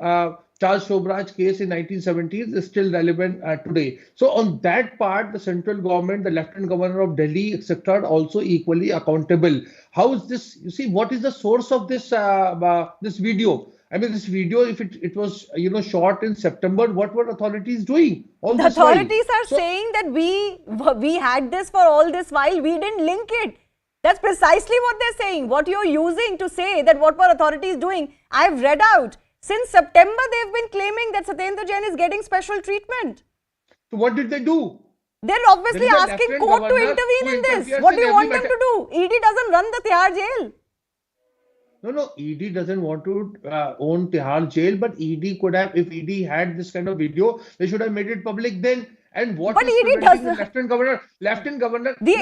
Speaker 14: Charles Shobraj case in 1970s is still relevant today. So on that part, the central government, the Lieutenant Governor of Delhi, etc., are also equally accountable. How is this? You see, what is the source of this this video? I mean, this video, if it was shot in September, what were authorities doing?
Speaker 1: The authorities are saying that we had this for all this while. We didn't link it. That's precisely what they're saying. What you're using to say that what were authorities doing, I've read out. Since September, they've been claiming that Satyendra Jain is getting special treatment.
Speaker 14: So what did they do?
Speaker 1: They're obviously asking court to intervene in this. What do you want them to do? ED doesn't run the Tihar jail.
Speaker 14: No, ED doesn't want to own Tihar jail, but ED could have, if ED had this kind of video, they should have made it public then. And what
Speaker 1: but
Speaker 14: is
Speaker 1: ED doesn't.
Speaker 14: Lieutenant Governor,
Speaker 1: the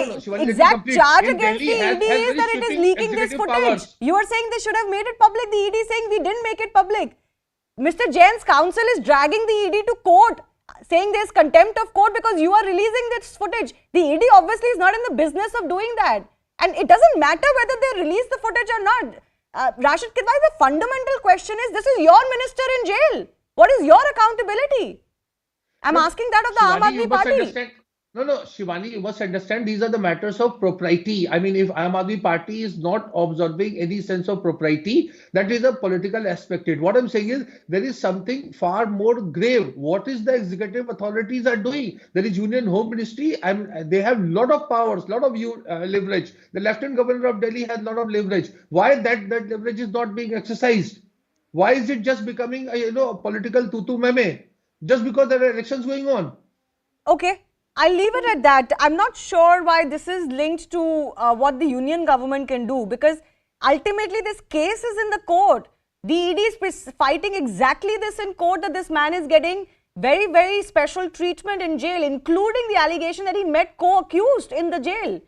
Speaker 1: exact charge against the ED is that it is leaking this footage. Powers. You are saying they should have made it public. The ED is saying we didn't make it public. Mr. Jain's counsel is dragging the ED to court, saying there's contempt of court because you are releasing this footage. The ED obviously is not in the business of doing that. And it doesn't matter whether they release the footage or not. Rashid Kidwai, the fundamental question is, this is your minister in jail. What is your accountability? I'm asking that of the Aam Aadmi Party.
Speaker 14: No, Shivani, you must understand these are the matters of propriety. I mean, if Aam Aadmi Party is not observing any sense of propriety, that is a political aspect. What I'm saying is there is something far more grave. What is the executive authorities are doing? There is Union Home Ministry and they have lot of powers, lot of leverage. The Lieutenant Governor of Delhi has lot of leverage. Why that leverage is not being exercised? Why is it just becoming a political tutu meme? Just because there are elections going on.
Speaker 1: Okay, I'll leave it at that. I'm not sure why this is linked to what the union government can do, because ultimately this case is in the court. The ED is fighting exactly this in court, that this man is getting very, very special treatment in jail, including the allegation that he met co-accused in the jail.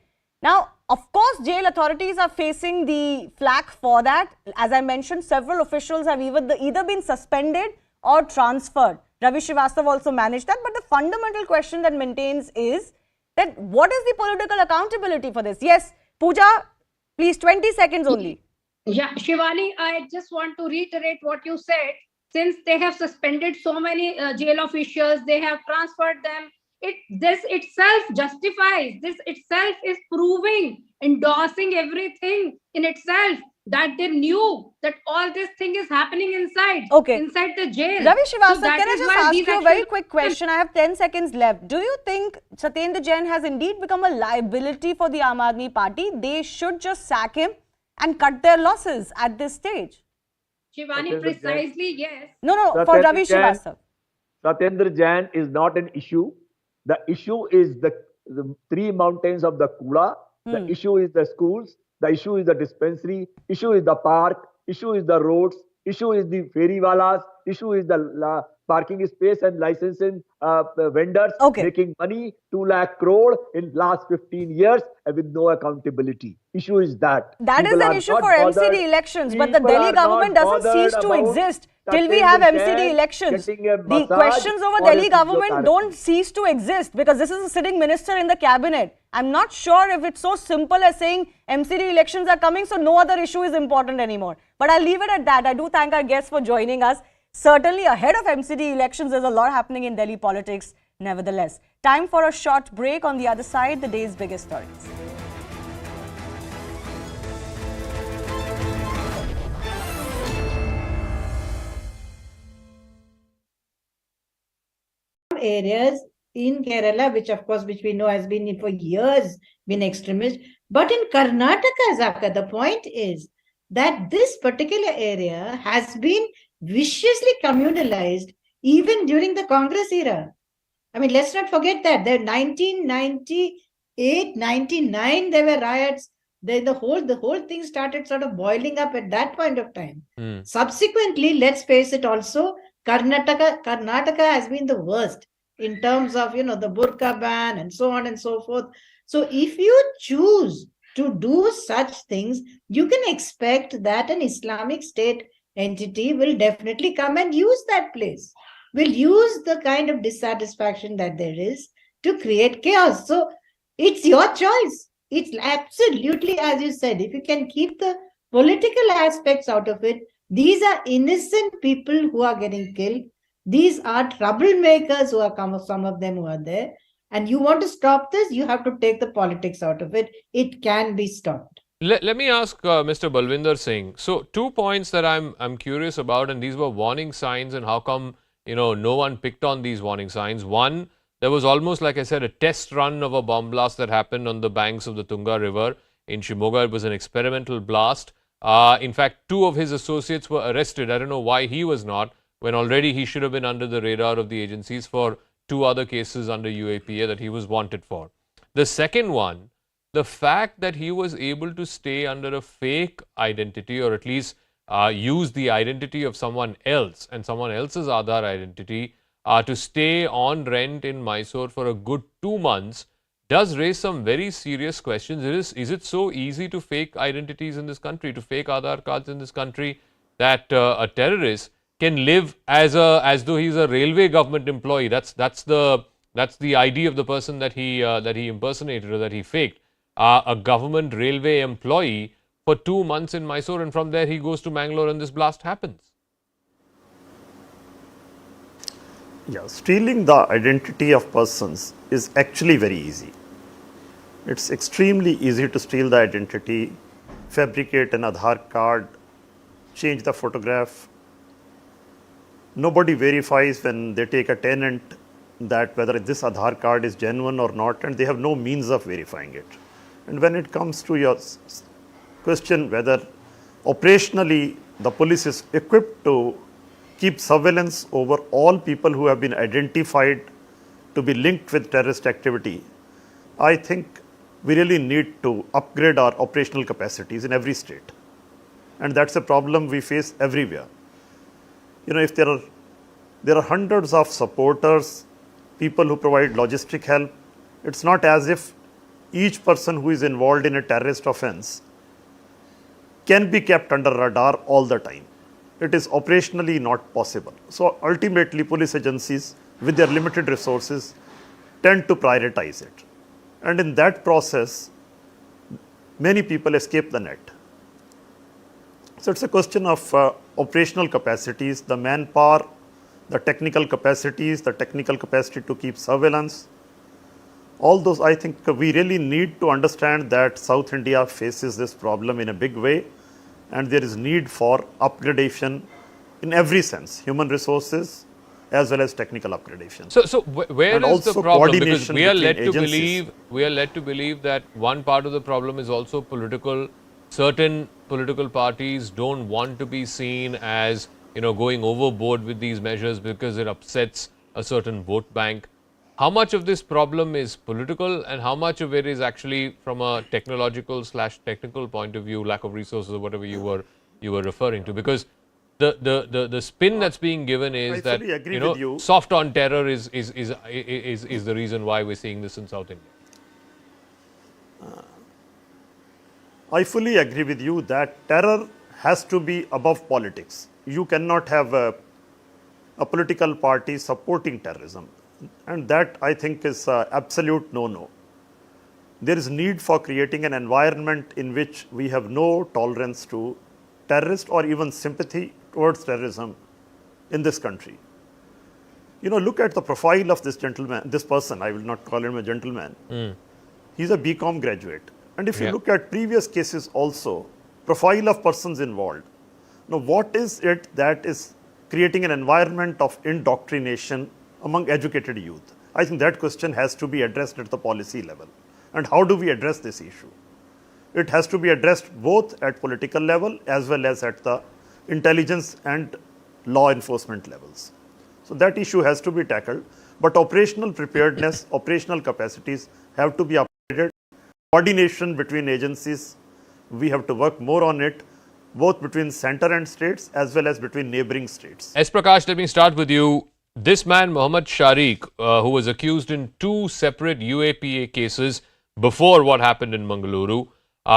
Speaker 1: Now, of course, jail authorities are facing the flack for that. As I mentioned, several officials have either been suspended or transferred. Ravi Srivastava also managed that. But the fundamental question that maintains is that what is the political accountability for this? Yes, Pooja, please, 20 seconds only.
Speaker 13: Yeah, Shivani, I just want to reiterate what you said. Since they have suspended so many jail officials, they have transferred them. This itself justifies, this itself is proving, endorsing everything in itself, that they knew that all this thing is happening inside the jail.
Speaker 1: Ravi Srivastava, can I just ask you a very quick question? I have 10 seconds left. Do you think Satyendra Jain has indeed become a liability for the Aam Aadmi Party? They should just sack him and cut their losses at this stage.
Speaker 13: Shivani, precisely, yes.
Speaker 1: No, for Ravi Srivastava.
Speaker 12: Satyendra Jain is not an issue. The issue is the 3 mountains of the Kula. The issue is the schools. The issue is the dispensary. Issue is the park. Issue is the roads. Issue is the ferrywalas. Issue is the parking space and licensing vendors making money, 2 lakh crore in last 15 years and with no accountability. Issue is that.
Speaker 1: That is an issue for MCD elections, but the Delhi government doesn't cease to exist till we have MCD elections. The questions over Delhi government don't cease to exist because this is a sitting minister in the cabinet. I'm not sure if it's so simple as saying MCD elections are coming, so no other issue is important anymore. But I'll leave it at that. I do thank our guests for joining us. Certainly ahead of MCD elections, there's a lot happening in Delhi politics nevertheless. Time for a short break. On the other side, the day's biggest stories.
Speaker 15: Areas in Kerala, which we know has been for years been extremist, but in Karnataka, Zaka, the point is that this particular area has been viciously communalized even during the Congress era. I mean, let's not forget that there 1998, 99, there were riots. The whole thing started sort of boiling up at that point of time. Subsequently, let's face it also, Karnataka has been the worst in terms of, the burqa ban and so on and so forth. So if you choose to do such things, you can expect that an Islamic State entity will definitely come and use that place, will use the kind of dissatisfaction that there is to create chaos. So it's your choice. It's absolutely, as you said, if you can keep the political aspects out of it, these are innocent people who are getting killed. These are troublemakers who are some of them who are there. And you want to stop this, you have to take the politics out of it. It can be stopped.
Speaker 16: Let me ask Mr. Balwinder Singh. So 2 points that I'm curious about, and these were warning signs, and how come no one picked on these warning signs. One, there was almost, like I said, a test run of a bomb blast that happened on the banks of the Tunga River in Shimoga. It was an experimental blast. In fact, 2 of his associates were arrested. I don't know why he was not, when already he should have been under the radar of the agencies for 2 other cases under UAPA that he was wanted for. The second one, the fact that he was able to stay under a fake identity, or at least use the identity of someone else and someone else's Aadhaar identity to stay on rent in Mysore for a good 2 months, does raise some very serious questions. Is it so easy to fake identities in this country, to fake Aadhaar cards in this country, that a terrorist can live as though he's a railway government employee? That's the ID of the person that he impersonated or that he faked. A government railway employee for 2 months in Mysore, and from there he goes to Mangalore and this blast happens.
Speaker 17: Yeah, stealing the identity of persons is actually very easy. It's extremely easy to steal the identity, fabricate an Aadhaar card, change the photograph. Nobody verifies when they take a tenant that whether this Aadhaar card is genuine or not, and they have no means of verifying it. And when it comes to your question whether operationally the police is equipped to keep surveillance over all people who have been identified to be linked with terrorist activity, I think we really need to upgrade our operational capacities in every state. And that's a problem we face everywhere. If there are hundreds of supporters, people who provide logistic help, it's not as if each person who is involved in a terrorist offense can be kept under radar all the time. It is operationally not possible. So ultimately, police agencies with their limited resources tend to prioritize it. And in that process, many people escape the net. So it's a question of operational capacities, the manpower, the technical capacities, the technical capacity to keep surveillance. All those, I think we really need to understand that South India faces this problem in a big way, and there is need for upgradation in every sense, human resources as well as technical upgradation.
Speaker 16: So where
Speaker 17: and
Speaker 16: is the
Speaker 17: also
Speaker 16: problem? Because
Speaker 17: coordination
Speaker 16: we are
Speaker 17: between
Speaker 16: led to believe that one part of the problem is also political. Certain political parties don't want to be seen as going overboard with these measures because it upsets a certain vote bank. How much of this problem is political and how much of it is actually from a technological/technical point of view, lack of resources or whatever you were referring to? Because the spin that's being given is that soft on terror is the reason why we're seeing this in South India.
Speaker 17: I fully agree with you that terror has to be above politics. You cannot have a political party supporting terrorism, and that I think is absolute no-no. There is need for creating an environment in which we have no tolerance to terrorist or even sympathy towards terrorism in this country. Look at the profile of this gentleman, this person. I will not call him a gentleman. He's a BCom graduate. And if you look at previous cases also, profile of persons involved. Now, what is it that is creating an environment of indoctrination among educated youth? I think that question has to be addressed at the policy level. And how do we address this issue? It has to be addressed both at political level as well as at the intelligence and law enforcement levels. So that issue has to be tackled. But operational preparedness, operational capacities have to be upgraded. Coordination between agencies, we have to work more on it, both between center and states as well as between neighboring states.
Speaker 16: S. Prakash, let me start with you. This man, Mohammed Sharik, who was accused in 2 separate UAPA cases before what happened in Mangaluru,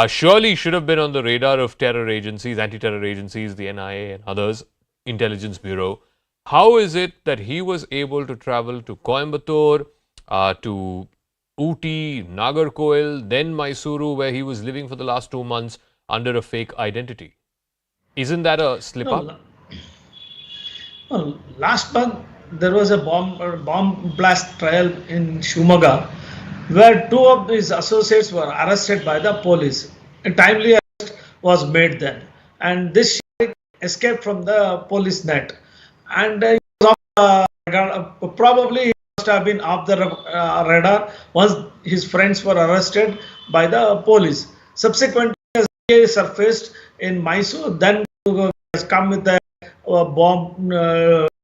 Speaker 16: surely should have been on the radar of terror agencies, anti-terror agencies, the NIA and others, Intelligence Bureau. How is it that he was able to travel to Coimbatore, to Ooty, Nagarkoil, then Mysuru, where he was living for the last 2 months under a fake identity? Isn't that a slip up?
Speaker 18: Well, last month there was a bomb blast trial in Shumaga, where 2 of his associates were arrested by the police. A timely arrest was made then, and this escaped from the police net, and he was probably he must have been off the radar once his friends were arrested by the police. Subsequently, as he surfaced in Mysore, then has come with the bomb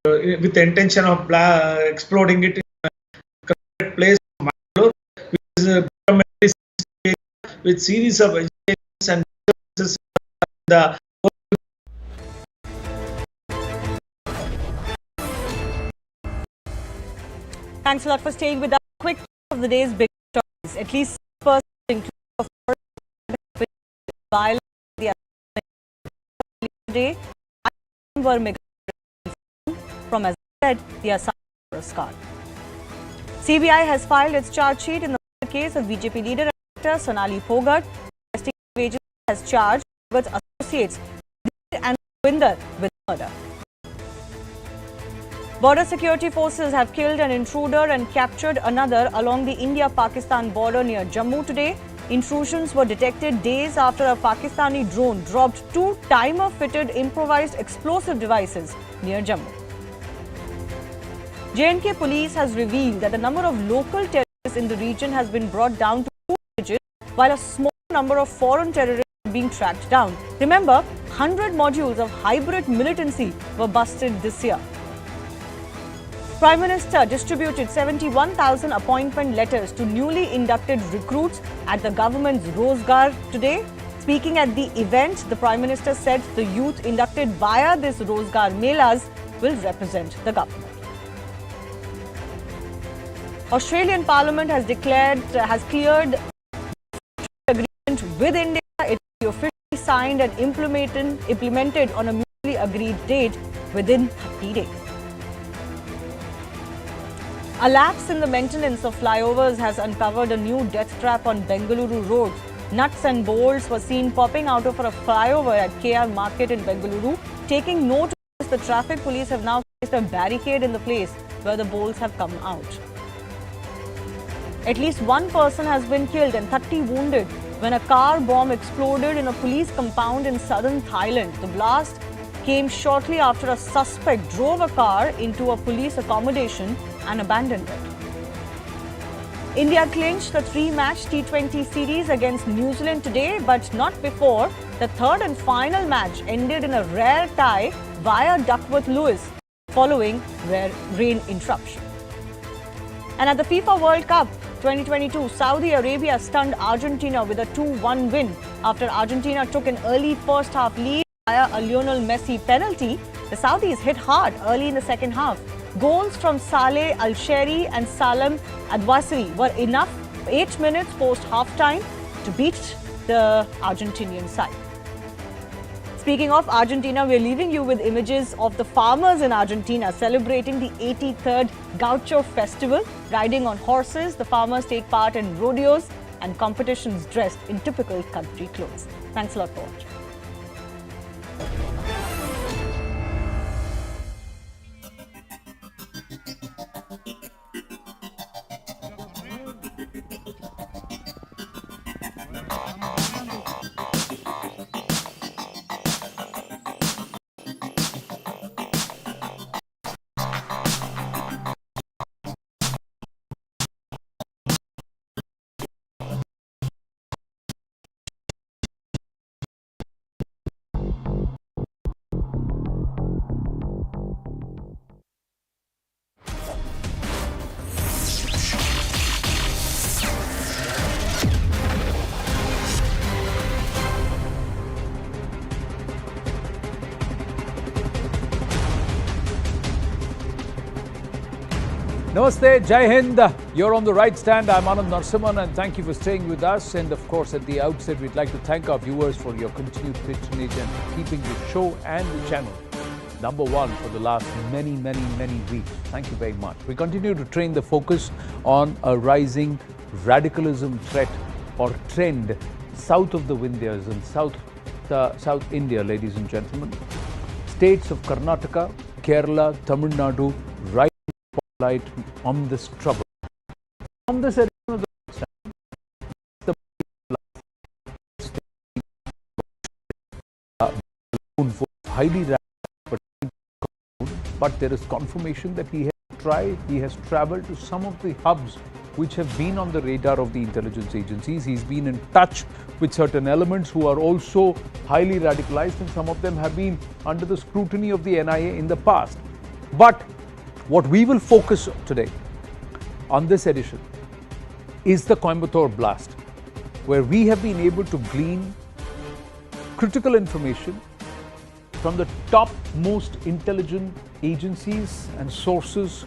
Speaker 18: with the intention of exploding it in a crowded place, Mangalore, which is a with series of agents and the.
Speaker 1: Thanks a lot for staying with us. Quick of the day's big stories. At least 6 persons, including violence today, were from, as I said, the Assam card. CBI has filed its charge sheet in the case of BJP leader and actor Sonali Phogat. Investigative agency has charged Phogat's associates and Winder with murder. Border security forces have killed an intruder and captured another along the India-Pakistan border near Jammu today. Intrusions were detected days after a Pakistani drone dropped 2 timer-fitted improvised explosive devices near Jammu. J&K police has revealed that the number of local terrorists in the region has been brought down to 2 digits, while a small number of foreign terrorists are being tracked down. Remember, 100 modules of hybrid militancy were busted this year. Prime Minister distributed 71,000 appointment letters to newly inducted recruits at the government's Rozgar today. Speaking at the event, the Prime Minister said the youth inducted via this Rozgar Melas will represent the government. Australian Parliament has cleared agreement with India. It will be officially signed and implemented on a mutually agreed date within 30 days. A lapse in the maintenance of flyovers has uncovered a new death trap on Bengaluru roads. Nuts and bolts were seen popping out of a flyover at KR Market in Bengaluru. Taking note of this, the traffic police have now placed a barricade in the place where the bolts have come out. At least one person has been killed and 30 wounded when a car bomb exploded in a police compound in southern Thailand. The blast came shortly after a suspect drove a car into a police accommodation and abandoned it. India clinched the three-match T20 series against New Zealand today, but not before the third and final match ended in a rare tie via Duckworth-Lewis following rain interruption. And at the FIFA World Cup 2022, Saudi Arabia stunned Argentina with a 2-1 win. After Argentina took an early first-half lead via a Lionel Messi penalty, the Saudis hit hard early in the second half. Goals from Saleh Al-Shehri and Salam Adwasiri were enough 8 minutes post half-time to beat the Argentinian side. Speaking of Argentina, we are leaving you with images of the farmers in Argentina celebrating the 83rd Gaucho Festival. Riding on horses, the farmers take part in rodeos and competitions dressed in typical country clothes. Thanks a lot for watching.
Speaker 19: Namaste, Jai Hind. You're on the right stand. I'm Anand Narasimhan and thank you for staying with us. And of course, at the outset, we'd like to thank our viewers for your continued patronage and keeping the show and the channel #1 for the last many weeks. Thank you very much. We continue to train the focus on a rising radicalism threat or trend south of the Vindhyas in South India, ladies and gentlemen. States of Karnataka, Kerala, Tamil Nadu, right light on this trouble. On this edition of the highly radical, but there is confirmation that he has traveled to some of the hubs which have been on the radar of the intelligence agencies. He's been in touch with certain elements who are also highly radicalized, and some of them have been under the scrutiny of the NIA in the past. But what we will focus today on this edition is the Coimbatore blast, where we have been able to glean critical information from the topmost intelligence agencies and sources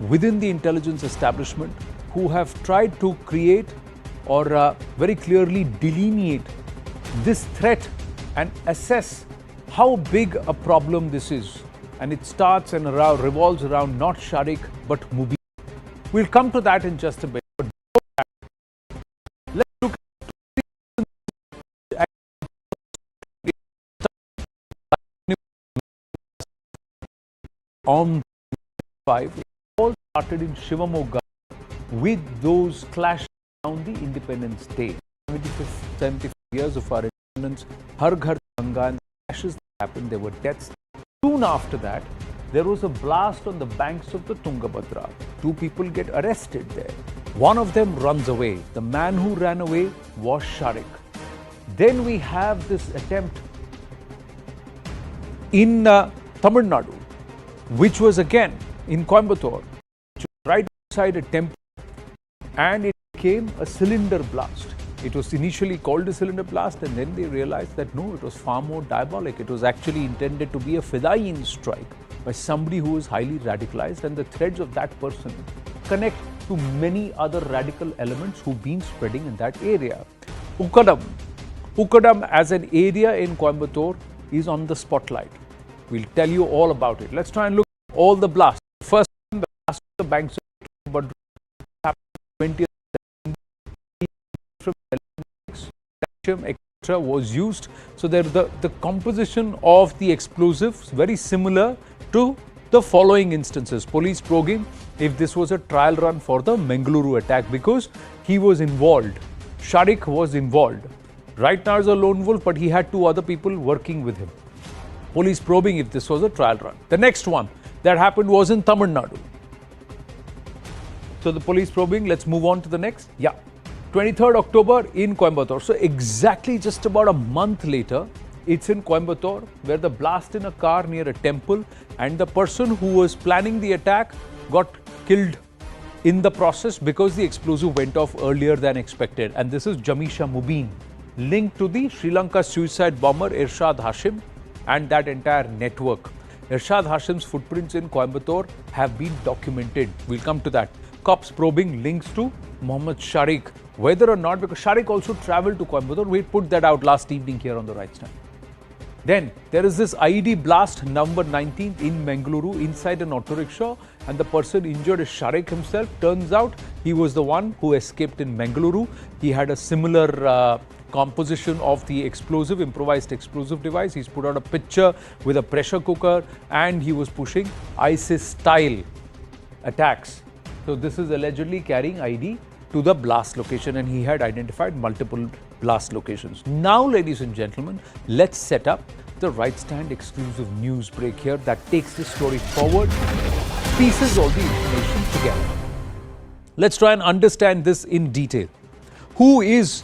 Speaker 19: within the intelligence establishment who have tried to create or very clearly delineate this threat and assess how big a problem this is. And it starts and revolves around not Sharik but Mubin. We'll come to that in just a bit. But before that, let's look at on 5. It all started in Shivamogga with those clashes around the Independence Day. 75 years of our independence, Har Ghar Tiranga, and the clashes that happened, there were deaths. Soon after that, there was a blast on the banks of the Tungabhadra. 2 people get arrested there. One of them runs away. The man who ran away was Sharik. Then we have this attempt in Tamil Nadu, which was again in Coimbatore, which was right outside a temple, and it became a cylinder blast. It was initially called a cylinder blast, and then they realized that no, it was far more diabolic. It was actually intended to be a Fidayeen strike by somebody who is highly radicalized, and the threads of that person connect to many other radical elements who've been spreading in that area. Ukadam as an area in Coimbatore is on the spotlight. We'll tell you all about it. Let's try and look at all the blasts. First, the blast of the banks of 20th etc. was used. So the composition of the explosives very similar to the following instances. Police probing if this was a trial run for the Mangaluru attack, because he was involved. Sharik was involved. Right now is a lone wolf, but he had two other people working with him. Police probing if this was a trial run. The next one that happened was in Tamil Nadu. So the police probing, let's move on to the next. 23rd October in Coimbatore. So exactly just about a month later, it's in Coimbatore where the blast in a car near a temple, and the person who was planning the attack got killed in the process because the explosive went off earlier than expected. And this is Jamisha Mubin, linked to the Sri Lanka suicide bomber Irshad Hashim and that entire network. Irshad Hashim's footprints in Coimbatore have been documented. We'll come to that. Cops probing links to Mohammed Sharik, whether or not, because Sharik also travelled to Coimbatore. We put that out last evening here on the Right Stand. Then there is this IED blast November 19th in Mangaluru inside an autorickshaw, and the person injured is Sharik himself. Turns out he was the one who escaped in Mangaluru. He had a similar composition of the explosive, improvised explosive device. He's put out a picture with a pressure cooker, and he was pushing ISIS-style attacks. So this is allegedly carrying ID to the blast location, and he had identified multiple blast locations. Now, ladies and gentlemen, let's set up the Right Stand exclusive news break here that takes this story forward, pieces all the information together. Let's try and understand this in detail. Who is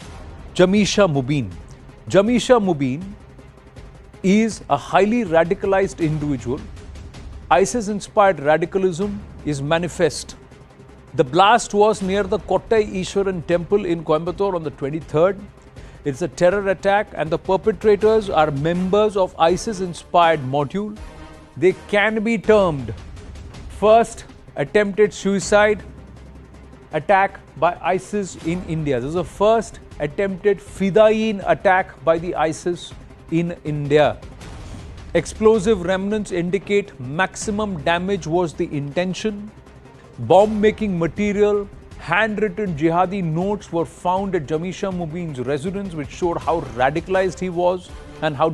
Speaker 19: Jamisha Mubin? Jamisha Mubin is a highly radicalized individual. ISIS-inspired radicalism is manifest. The blast was near the Kottai Ishwaran temple in Coimbatore on the 23rd. It's a terror attack, and the perpetrators are members of ISIS-inspired module. They can be termed first attempted suicide attack by ISIS in India. This is the first attempted Fidayeen attack by the ISIS in India. Explosive remnants indicate maximum damage was the intention. Bomb-making material, handwritten jihadi notes were found at Jamisha Mubin's residence, which showed how radicalized he was and how